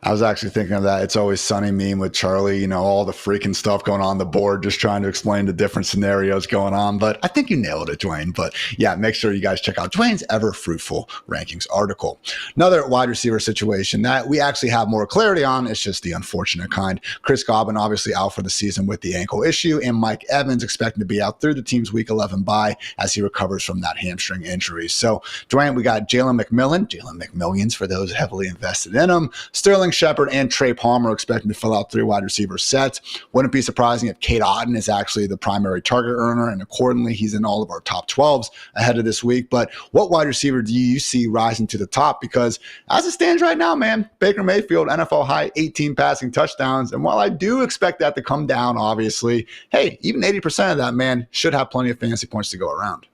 I was actually thinking of that It's Always Sunny meme with Charlie, all the freaking stuff going on the board, just trying to explain the different scenarios going on. But I think you nailed it, Dwayne. But yeah, make sure you guys check out Dwayne's ever fruitful rankings article. Another wide receiver situation that we actually have more clarity on. It's just the unfortunate kind. Chris Godwin obviously out for the season with the ankle issue, and Mike Evans expecting to be out through the team's week 11 bye as he recovers from that hamstring injury. So Dwayne, we got Jalen McMillions for those heavily invested in him. Sterling Shepard and Trey Palmer expecting to fill out 3 wide receiver sets. Wouldn't be surprising if Cade Otton is actually the primary target earner, and accordingly, he's in all of our top 12s ahead of this week. But what wide receiver do you see rising to the top? Because as it stands right now, man, Baker Mayfield, NFL high 18 passing touchdowns. And while I do expect that to come down, obviously, hey, even 80% of that, man, should have plenty of fantasy points to go around.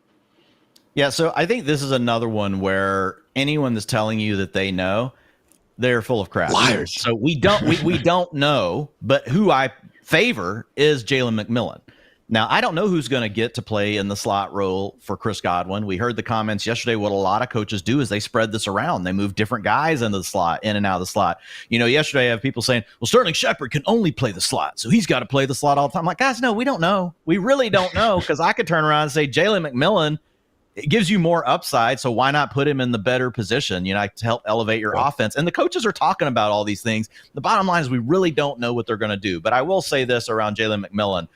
Yeah, so I think this is another one where anyone that's telling you that they know, they're full of crap. Liars. So we don't know, but who I favor is Jalen McMillan. Now, I don't know who's going to get to play in the slot role for Chris Godwin. We heard the comments yesterday. What a lot of coaches do is they spread this around. They move different guys into the slot, in and out of the slot. Yesterday I have people saying, well, Sterling Shepard can only play the slot, so he's got to play the slot all the time. I'm like, guys, no, we don't know. We really don't know, because I could turn around and say Jalen McMillan, it gives you more upside, so why not put him in the better position, to help elevate your offense? And the coaches are talking about all these things. The bottom line is we really don't know what they're going to do. But I will say this around Jalen McMillan.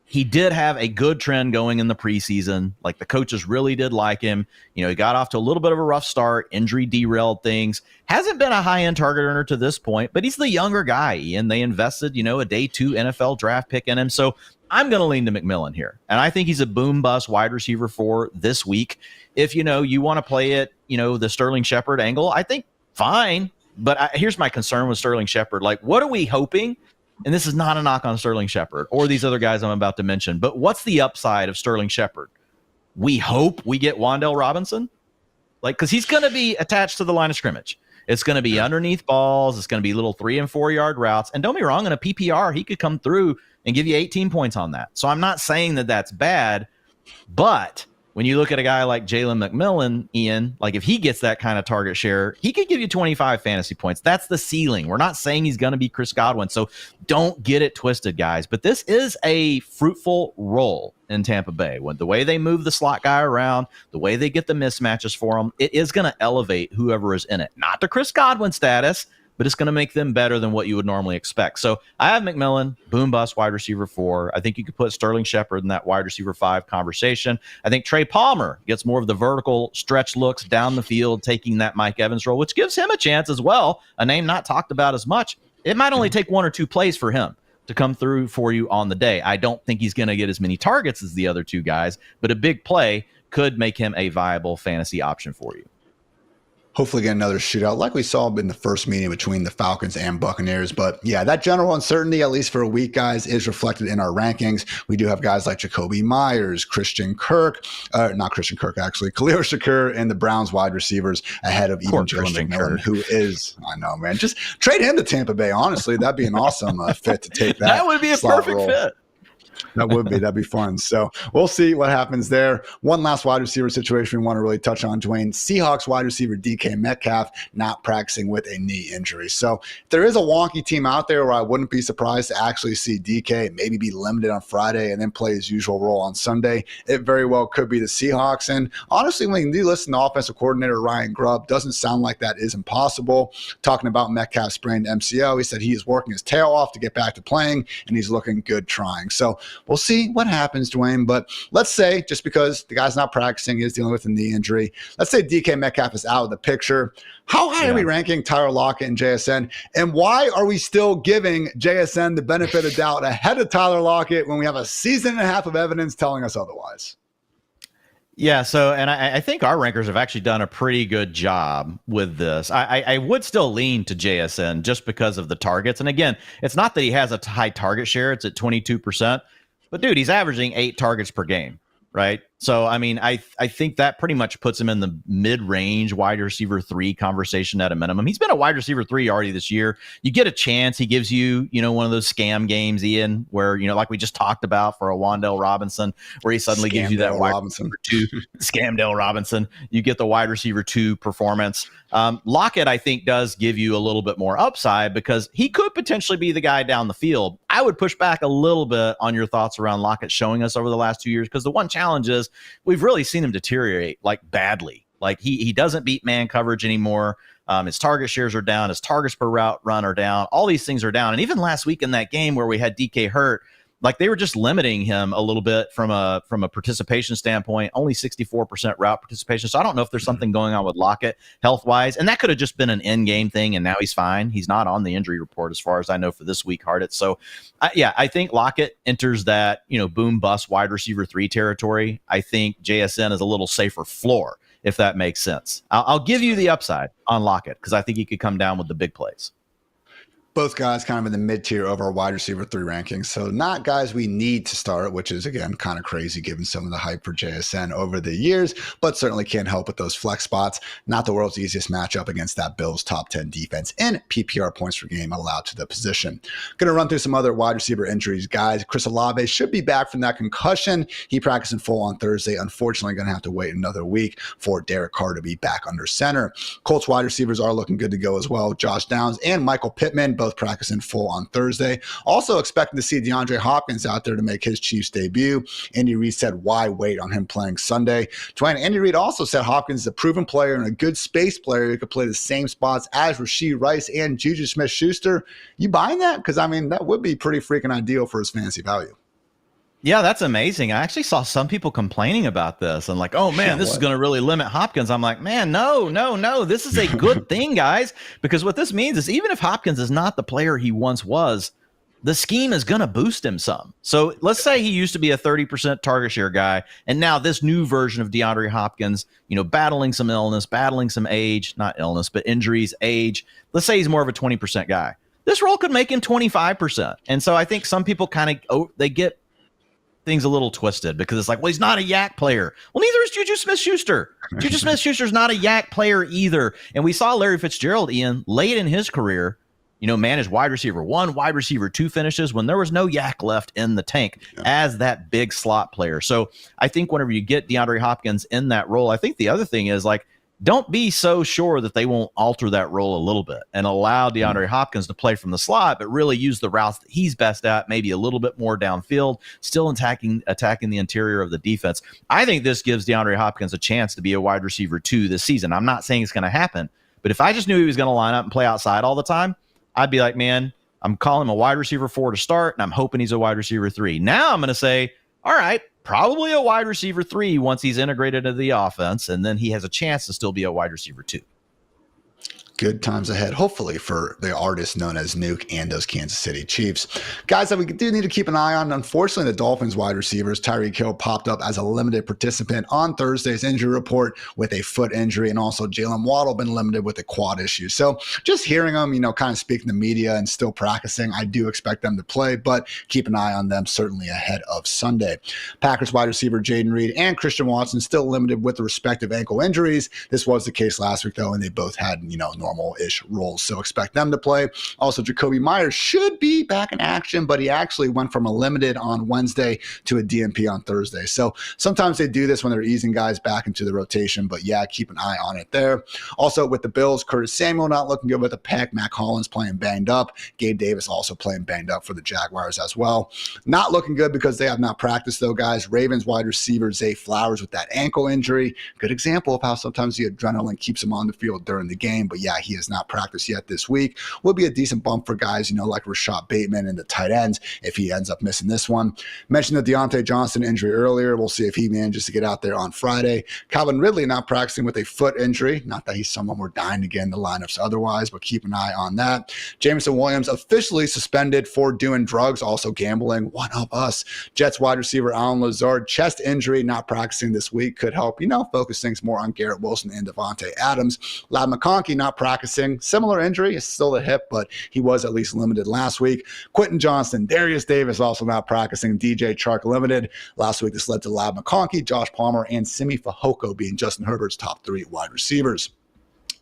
He did have a good trend going in the preseason. Like, the coaches really did like him. He got off to a little bit of a rough start. Injury derailed things. Hasn't been a high-end target earner to this point, but he's the younger guy, and they invested, a day 2 NFL draft pick in him. So I'm going to lean to McMillan here. And I think he's a boom-bust wide receiver 4 this week. If, you want to play it, the Sterling Shepard angle, I think fine. But here's my concern with Sterling Shepard. Like, what are we hoping? And this is not a knock on Sterling Shepard or these other guys I'm about to mention, but what's the upside of Sterling Shepard? We hope we get Wan'Dale Robinson, because he's going to be attached to the line of scrimmage. It's going to be underneath balls. It's going to be little 3 and 4 yard routes. And don't be wrong, in a PPR, he could come through and give you 18 points on that. So I'm not saying that that's bad, but when you look at a guy like Jalen McMillan, Ian, like, if he gets that kind of target share, he could give you 25 fantasy points. That's the ceiling. We're not saying he's going to be Chris Godwin, so don't get it twisted, guys. But this is a fruitful role in Tampa Bay. When the way they move the slot guy around, the way they get the mismatches for him, it is going to elevate whoever is in it. Not to Chris Godwin status, but it's going to make them better than what you would normally expect. So I have McMillan, boom bust wide receiver 4. I think you could put Sterling Shepard in that wide receiver 5 conversation. I think Trey Palmer gets more of the vertical stretch looks down the field, taking that Mike Evans role, which gives him a chance as well, a name not talked about as much. It might only take 1 or 2 plays for him to come through for you on the day. I don't think he's going to get as many targets as the other 2 guys, but a big play could make him a viable fantasy option for you. Hopefully get another shootout like we saw in the first meeting between the Falcons and Buccaneers. But yeah, that general uncertainty, at least for a week, guys, is reflected in our rankings. We do have guys like Jacoby Myers, Khalil Shakur, and the Browns wide receivers ahead of even Jalen McMillan, who is, I know, man, just trade him to Tampa Bay. Honestly, that'd be an awesome fit to take that. That would be a perfect fit. That'd be fun. So we'll see what happens there. One last wide receiver situation we want to really touch on, Dwain. Seahawks wide receiver DK Metcalf not practicing with a knee injury. So if there is a wonky team out there where I wouldn't be surprised to actually see DK maybe be limited on Friday and then play his usual role on Sunday, it very well could be the Seahawks. And honestly, when you listen to offensive coordinator Ryan Grubb, doesn't sound like that is impossible. Talking about Metcalf sprained MCL, he said he is working his tail off to get back to playing, and he's looking good trying. So we'll see what happens, Dwain. But let's say, just because the guy's not practicing, he's dealing with a knee injury, let's say DK Metcalf is out of the picture. How high are we ranking Tyler Lockett and JSN? And why are we still giving JSN the benefit of doubt ahead of Tyler Lockett when we have a season and a half of evidence telling us otherwise? Yeah, so, and I think our rankers have actually done a pretty good job with this. I would still lean to JSN just because of the targets. And again, it's not that he has a high target share. It's at 22%. But, dude, he's averaging 8 targets per game, right? So, I mean, I think that pretty much puts him in the mid-range wide receiver 3 conversation at a minimum. He's been a wide receiver 3 already this year. You get a chance. He gives you, one of those scam games, Ian, where, like we just talked about for a Wan'Dale Robinson, where he suddenly gives you that wide receiver 2. Scamdale Robinson. You get the wide receiver 2 performance. Lockett, I think, does give you a little bit more upside because he could potentially be the guy down the field. I would push back a little bit on your thoughts around Lockett showing us over the last 2 years, because the one challenge is we've really seen him deteriorate badly. Like he doesn't beat man coverage anymore. His target shares are down. His targets per route run are down. All these things are down. And even last week in that game where we had DK hurt, they were just limiting him a little bit from a participation standpoint, only 64% route participation. So I don't know if there's something going on with Lockett health-wise, and that could have just been an in-game thing, and now he's fine. He's not on the injury report as far as I know for this week, Hartitz. So, I think Lockett enters that, boom-bust wide receiver 3 territory. I think JSN is a little safer floor, if that makes sense. I'll give you the upside on Lockett because I think he could come down with the big plays. Both guys kind of in the mid-tier of our wide receiver 3 rankings. So not guys we need to start, which is, again, kind of crazy given some of the hype for JSN over the years, but certainly can't help with those flex spots. Not the world's easiest matchup against that Bills top 10 defense and PPR points per game allowed to the position. Going to run through some other wide receiver injuries, guys. Chris Olave should be back from that concussion. He practiced in full on Thursday. Unfortunately, going to have to wait another week for Derek Carr to be back under center. Colts wide receivers are looking good to go as well. Josh Downs and Michael Pittman both practice in full on Thursday. Also expecting to see DeAndre Hopkins out there to make his Chiefs debut. Andy Reid said, why wait on him playing Sunday? Dwayne, Andy Reid also said Hopkins is a proven player and a good space player who could play the same spots as Rashee Rice and Juju Smith-Schuster. You buying that? Because, that would be pretty freaking ideal for his fantasy value. Yeah, that's amazing. I actually saw some people complaining about this and oh man, this is going to really limit Hopkins. I'm like, man, no. This is a good thing, guys, because what this means is even if Hopkins is not the player he once was, the scheme is going to boost him some. So let's say he used to be a 30% target share guy, and now this new version of DeAndre Hopkins, battling some illness, battling some age, not illness, but injuries, age. Let's say he's more of a 20% guy. This role could make him 25%. And so I think some people they get things a little twisted because it's he's not a yak player. Well, neither is Juju Smith-Schuster. Juju Smith-Schuster's not a yak player either. And we saw Larry Fitzgerald, Ian, late in his career, manage wide receiver 1, wide receiver 2 finishes when there was no yak left in the tank as that big slot player. So I think whenever you get DeAndre Hopkins in that role, I think the other thing is don't be so sure that they won't alter that role a little bit and allow DeAndre Hopkins to play from the slot, but really use the routes that he's best at, maybe a little bit more downfield, still attacking the interior of the defense. I think this gives DeAndre Hopkins a chance to be a wide receiver 2 this season. I'm not saying it's going to happen, But if I just knew he was going to line up and play outside all the time, I'd be like, man, I'm calling him a wide receiver 4 to start, and I'm hoping he's a wide receiver 3. Now I'm going to say, all right, probably a wide receiver 3 once he's integrated into the offense, and then he has a chance to still be a wide receiver 2. Good times ahead, hopefully, for the artist known as Nuke and those Kansas City Chiefs. Guys that we do need to keep an eye on, unfortunately, the Dolphins wide receivers, Tyreek Hill popped up as a limited participant on Thursday's injury report with a foot injury, and also Jalen Waddle been limited with a quad issue. So just hearing them, kind of speaking to media and still practicing, I do expect them to play, but keep an eye on them certainly ahead of Sunday. Packers wide receiver Jayden Reed and Christian Watson still limited with the respective ankle injuries. This was the case last week, though, and they both had, normal-ish roles, so expect them to play. Also, Jacoby Myers should be back in action, but he actually went from a limited on Wednesday to a DNP on Thursday. So sometimes they do this when they're easing guys back into the rotation, but yeah, keep an eye on it there. Also, with the Bills, Curtis Samuel not looking good with a pec. Mac Hollins playing banged up. Gabe Davis also playing banged up for the Jaguars as well. Not looking good because they have not practiced, though, guys. Ravens wide receiver Zay Flowers with that ankle injury. Good example of how sometimes the adrenaline keeps him on the field during the game, but yeah, he has not practiced yet this week. Will be a decent bump for guys, like Rashad Bateman and the tight ends if he ends up missing this one. Mentioned the Deontay Johnson injury earlier. We'll see if he manages to get out there on Friday. Calvin Ridley not practicing with a foot injury. Not that he's someone we're dying to get in the lineups otherwise, but keep an eye on that. Jameson Williams officially suspended for doing drugs, also gambling. One of us. Jets wide receiver Alan Lazard, chest injury, not practicing this week. Could help, focus things more on Garrett Wilson and Devontae Adams. Ladd McConkey not practicing. Similar injury, it's still a hip, but he was at least limited last week. Quentin Johnston, Darius Davis also not practicing. DJ Chark limited. Last week, this led to Ladd McConkey, Josh Palmer, and Simi Fehoko being Justin Herbert's top 3 wide receivers.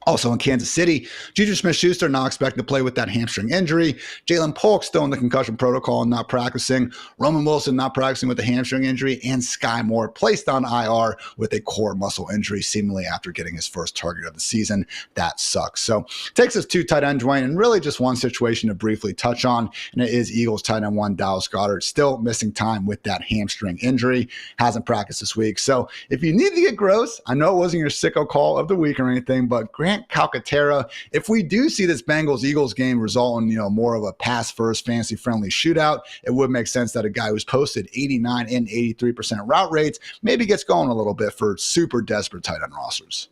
Also in Kansas City, Juju Smith-Schuster not expected to play with that hamstring injury. Jalen Polk still in the concussion protocol and not practicing. Roman Wilson not practicing with a hamstring injury. And Sky Moore placed on IR with a core muscle injury, seemingly after getting his first target of the season. That sucks. So takes us to tight end Dwain, and really just one situation to briefly touch on, and it is Eagles tight end 1, Dallas Goedert, still missing time with that hamstring injury. Hasn't practiced this week. So if you need to get gross, I know it wasn't your sicko call of the week or anything, but Grant Calcaterra, if we do see this Bengals-Eagles game result in more of a pass-first, fantasy-friendly shootout, it would make sense that a guy who's posted 89 and 83% route rates maybe gets going a little bit for super desperate tight end rosters.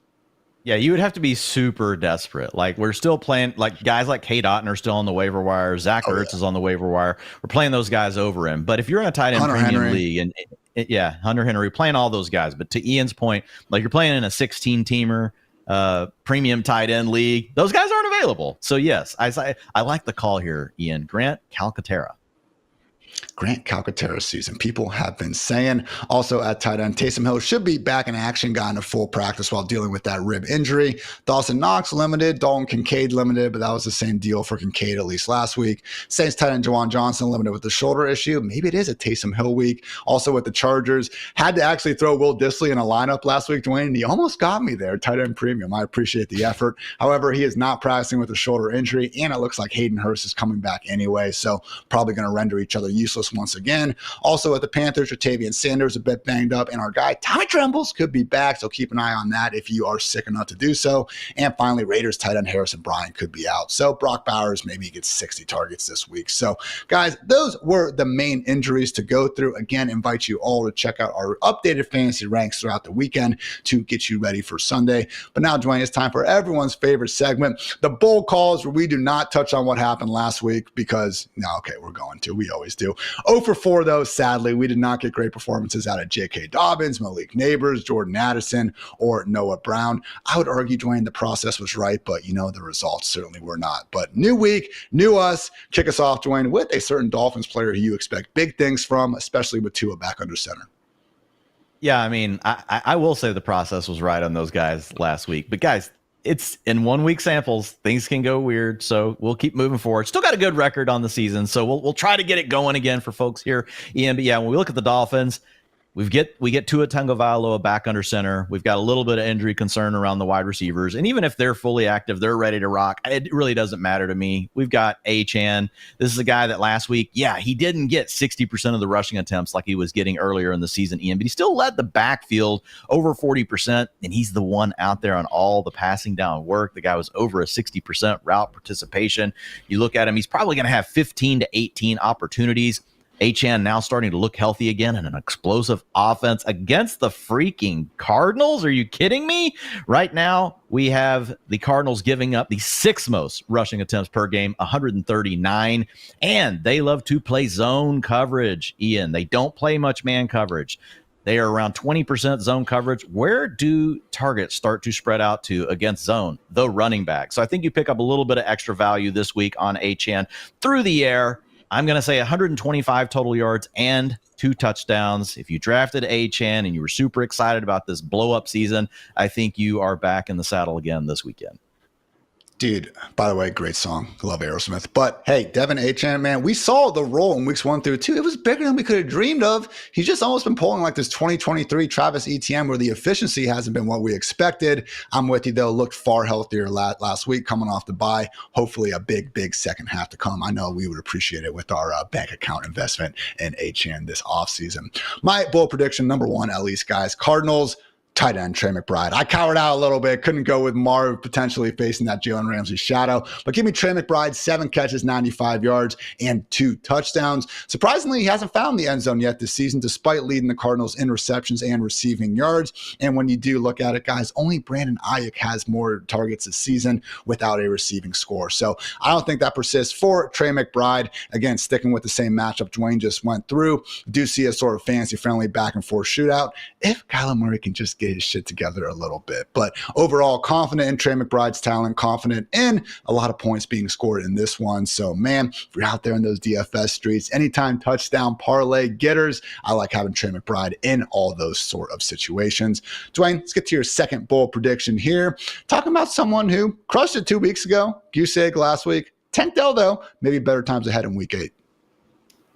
Yeah, you would have to be super desperate. Like, we're still playing, like, guys like K. Dotton are still on the waiver wire. Zach Ertz is on the waiver wire. We're playing those guys over him. But if you're in a tight end premium league, and Hunter Henry, playing all those guys. But to Ian's point, like, you're playing in a 16-teamer, premium tight end league, those guys aren't available. So yes, I like the call here, Ian. Grant Calcaterra. Grant Calcaterra season. People have been saying. Also at tight end, Taysom Hill should be back in action, got into full practice while dealing with that rib injury. Dawson Knox limited, Dalton Kincaid limited, but that was the same deal for Kincaid at least last week. Saints tight end Juwan Johnson limited with the shoulder issue. Maybe it is a Taysom Hill week. Also with the Chargers, had to actually throw Will Dissly in a lineup last week, Dwayne, and he almost got me there. Tight end premium. I appreciate the effort. However, he is not practicing with a shoulder injury, and it looks like Hayden Hurst is coming back anyway, so probably going to render each other useless once again. Also at the Panthers, Jatavian Sanders a bit banged up, and our guy Tommy Trembles could be back, so keep an eye on that if you are sick enough to do so. And finally, Raiders tight end Harrison Bryant could be out. So Brock Bowers, maybe he gets 60 targets this week. So guys, those were the main injuries to go through. Again, invite you all to check out our updated fantasy ranks throughout the weekend to get you ready for Sunday. But now, Dwayne, it's time for everyone's favorite segment, the bold calls, where we do not touch on what happened last week because, we're going to. We always do. 0 for 4, though, sadly. We did not get great performances out of J.K. Dobbins, Malik Neighbors, Jordan Addison, or Noah Brown. I would argue, Dwayne, the process was right, but, the results certainly were not. But new week, new us. Kick us off, Dwayne, with a certain Dolphins player who you expect big things from, especially with Tua back under center. Yeah, I mean, I will say the process was right on those guys last week. But, guys, it's in 1 week samples. Things can go weird, so we'll keep moving forward. Still got a good record on the season, so we'll try to get it going again for folks here, Ian. But, yeah, when we look at the Dolphins, We get Tua Tagovailoa back under center. We've got a little bit of injury concern around the wide receivers. And even if they're fully active, they're ready to rock. It really doesn't matter to me. We've got Achane. This is a guy that last week, he didn't get 60% of the rushing attempts like he was getting earlier in the season, Ian, but he still led the backfield over 40%. And he's the one out there on all the passing down work. The guy was over a 60% route participation. You look at him, he's probably going to have 15 to 18 opportunities. Achane now starting to look healthy again in an explosive offense against the freaking Cardinals. Are you kidding me? Right now, we have the Cardinals giving up the sixth most rushing attempts per game, 139, and they love to play zone coverage, Ian. They don't play much man coverage. They are around 20% zone coverage. Where do targets start to spread out to against zone? The running back. So I think you pick up a little bit of extra value this week on Achane through the air. I'm going to say 125 total yards and 2 touchdowns. If you drafted Achane and you were super excited about this blow-up season, I think you are back in the saddle again this weekend. Dude, by the way, great song. Love Aerosmith. But hey, Devin Achane, man, we saw the role in weeks 1 through 2. It was bigger than we could have dreamed of. He's just almost been pulling like this 2023 Travis Etienne where the efficiency hasn't been what we expected. I'm with you, though. Looked far healthier last week coming off the bye. Hopefully a big second half to come. I know we would appreciate it with our bank account investment in Achane this offseason. My bold prediction, number 1, at least, guys, Cardinals. Tight end Trey McBride. I cowered out a little bit. Couldn't go with Marv potentially facing that Jalen Ramsey shadow. But give me Trey McBride, 7 catches, 95 yards, and 2 touchdowns. Surprisingly, he hasn't found the end zone yet this season, despite leading the Cardinals in receptions and receiving yards. And when you do look at it, guys, only Brandon Ayuk has more targets this season without a receiving score. So I don't think that persists for Trey McBride. Again, sticking with the same matchup Dwain just went through. Do see a sort of fantasy-friendly back-and-forth shootout if Kyler Murray can just get his shit together a little bit. But overall, confident in Trey McBride's talent, confident in a lot of points being scored in this one. So, man, if you're out there in those DFS streets, anytime touchdown parlay getters, I like having Trey McBride in all those sort of situations. Dwayne, let's get to your second bold prediction here. Talking about someone who crushed it 2 weeks ago, goose egg last week. Tank Dell, though, maybe better times ahead in week 8.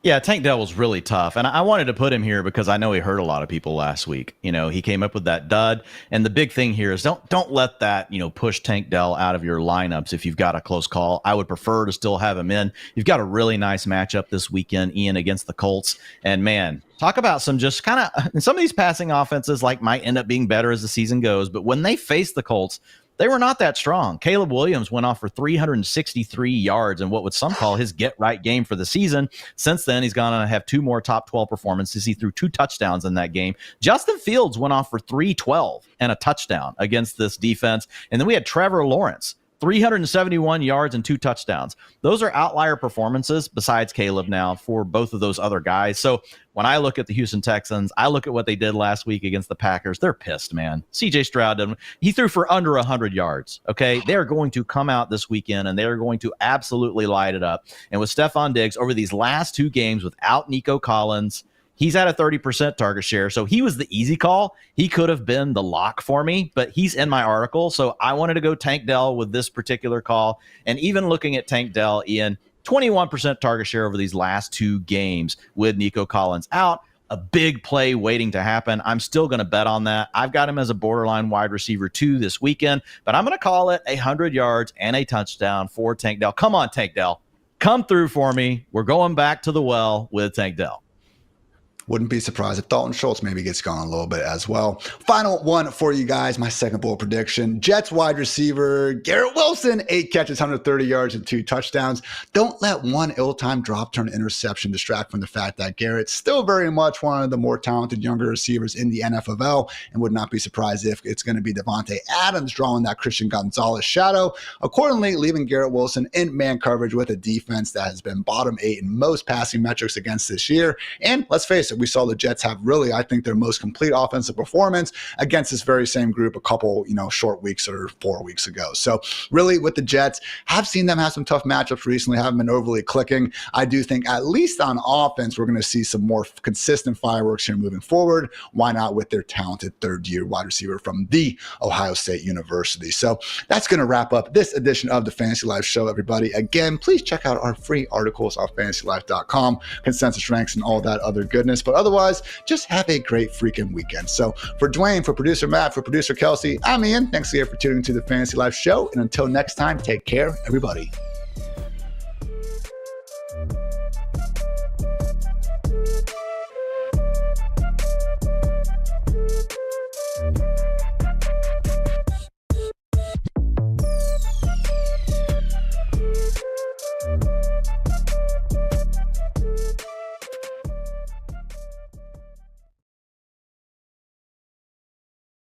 Yeah, Tank Dell was really tough, and I wanted to put him here because I know he hurt a lot of people last week. You know, he came up with that dud, and the big thing here is don't let that, push Tank Dell out of your lineups if you've got a close call. I would prefer to still have him in. You've got a really nice matchup this weekend, Ian, against the Colts, and man, talk about some just kind of some of these passing offenses might end up being better as the season goes, but when they face the Colts, they were not that strong. Caleb Williams went off for 363 yards in what would some call his get-right game for the season. Since then, he's gone on to have 2 more top 12 performances. He threw 2 touchdowns in that game. Justin Fields went off for 312 and a touchdown against this defense. And then we had Trevor Lawrence, 371 yards and 2 touchdowns. Those are outlier performances besides Caleb now for both of those other guys. So when I look at the Houston Texans, I look at what they did last week against the Packers. They're pissed, man. CJ Stroud, he threw for under 100 yards. Okay. They're going to come out this weekend and they're going to absolutely light it up. And with Stephon Diggs over these last 2 games without Nico Collins, he's at a 30% target share, so he was the easy call. He could have been the lock for me, but he's in my article, so I wanted to go Tank Dell with this particular call. And even looking at Tank Dell, Ian, 21% target share over these last 2 games with Nico Collins out. A big play waiting to happen. I'm still going to bet on that. I've got him as a borderline wide receiver 2 this weekend, but I'm going to call it 100 yards and a touchdown for Tank Dell. Come on, Tank Dell. Come through for me. We're going back to the well with Tank Dell. Wouldn't be surprised if Dalton Schultz maybe gets gone a little bit as well. Final one for you guys, my second bold prediction. Jets wide receiver Garrett Wilson, 8 catches, 130 yards, and 2 touchdowns. Don't let one ill-timed drop turn interception distract from the fact that Garrett's still very much one of the more talented younger receivers in the NFL, and would not be surprised if it's going to be Devontae Adams drawing that Christian Gonzalez shadow. Accordingly, leaving Garrett Wilson in man coverage with a defense that has been bottom 8 in most passing metrics against this year. And let's face it, we saw the Jets have really, I think, their most complete offensive performance against this very same group a couple, short weeks or 4 weeks ago. So really with the Jets, have seen them have some tough matchups recently, haven't been overly clicking. I do think at least on offense, we're going to see some more consistent fireworks here moving forward. Why not with their talented third-year wide receiver from the Ohio State University? So that's going to wrap up this edition of the Fantasy Life Show, everybody. Again, please check out our free articles on fantasylife.com, consensus ranks, and all that other goodness. But otherwise, just have a great freaking weekend. So for Dwayne, for producer Matt, for producer Kelsey, I'm Ian. Thanks again for tuning into the Fantasy Life Show. And until next time, take care, everybody.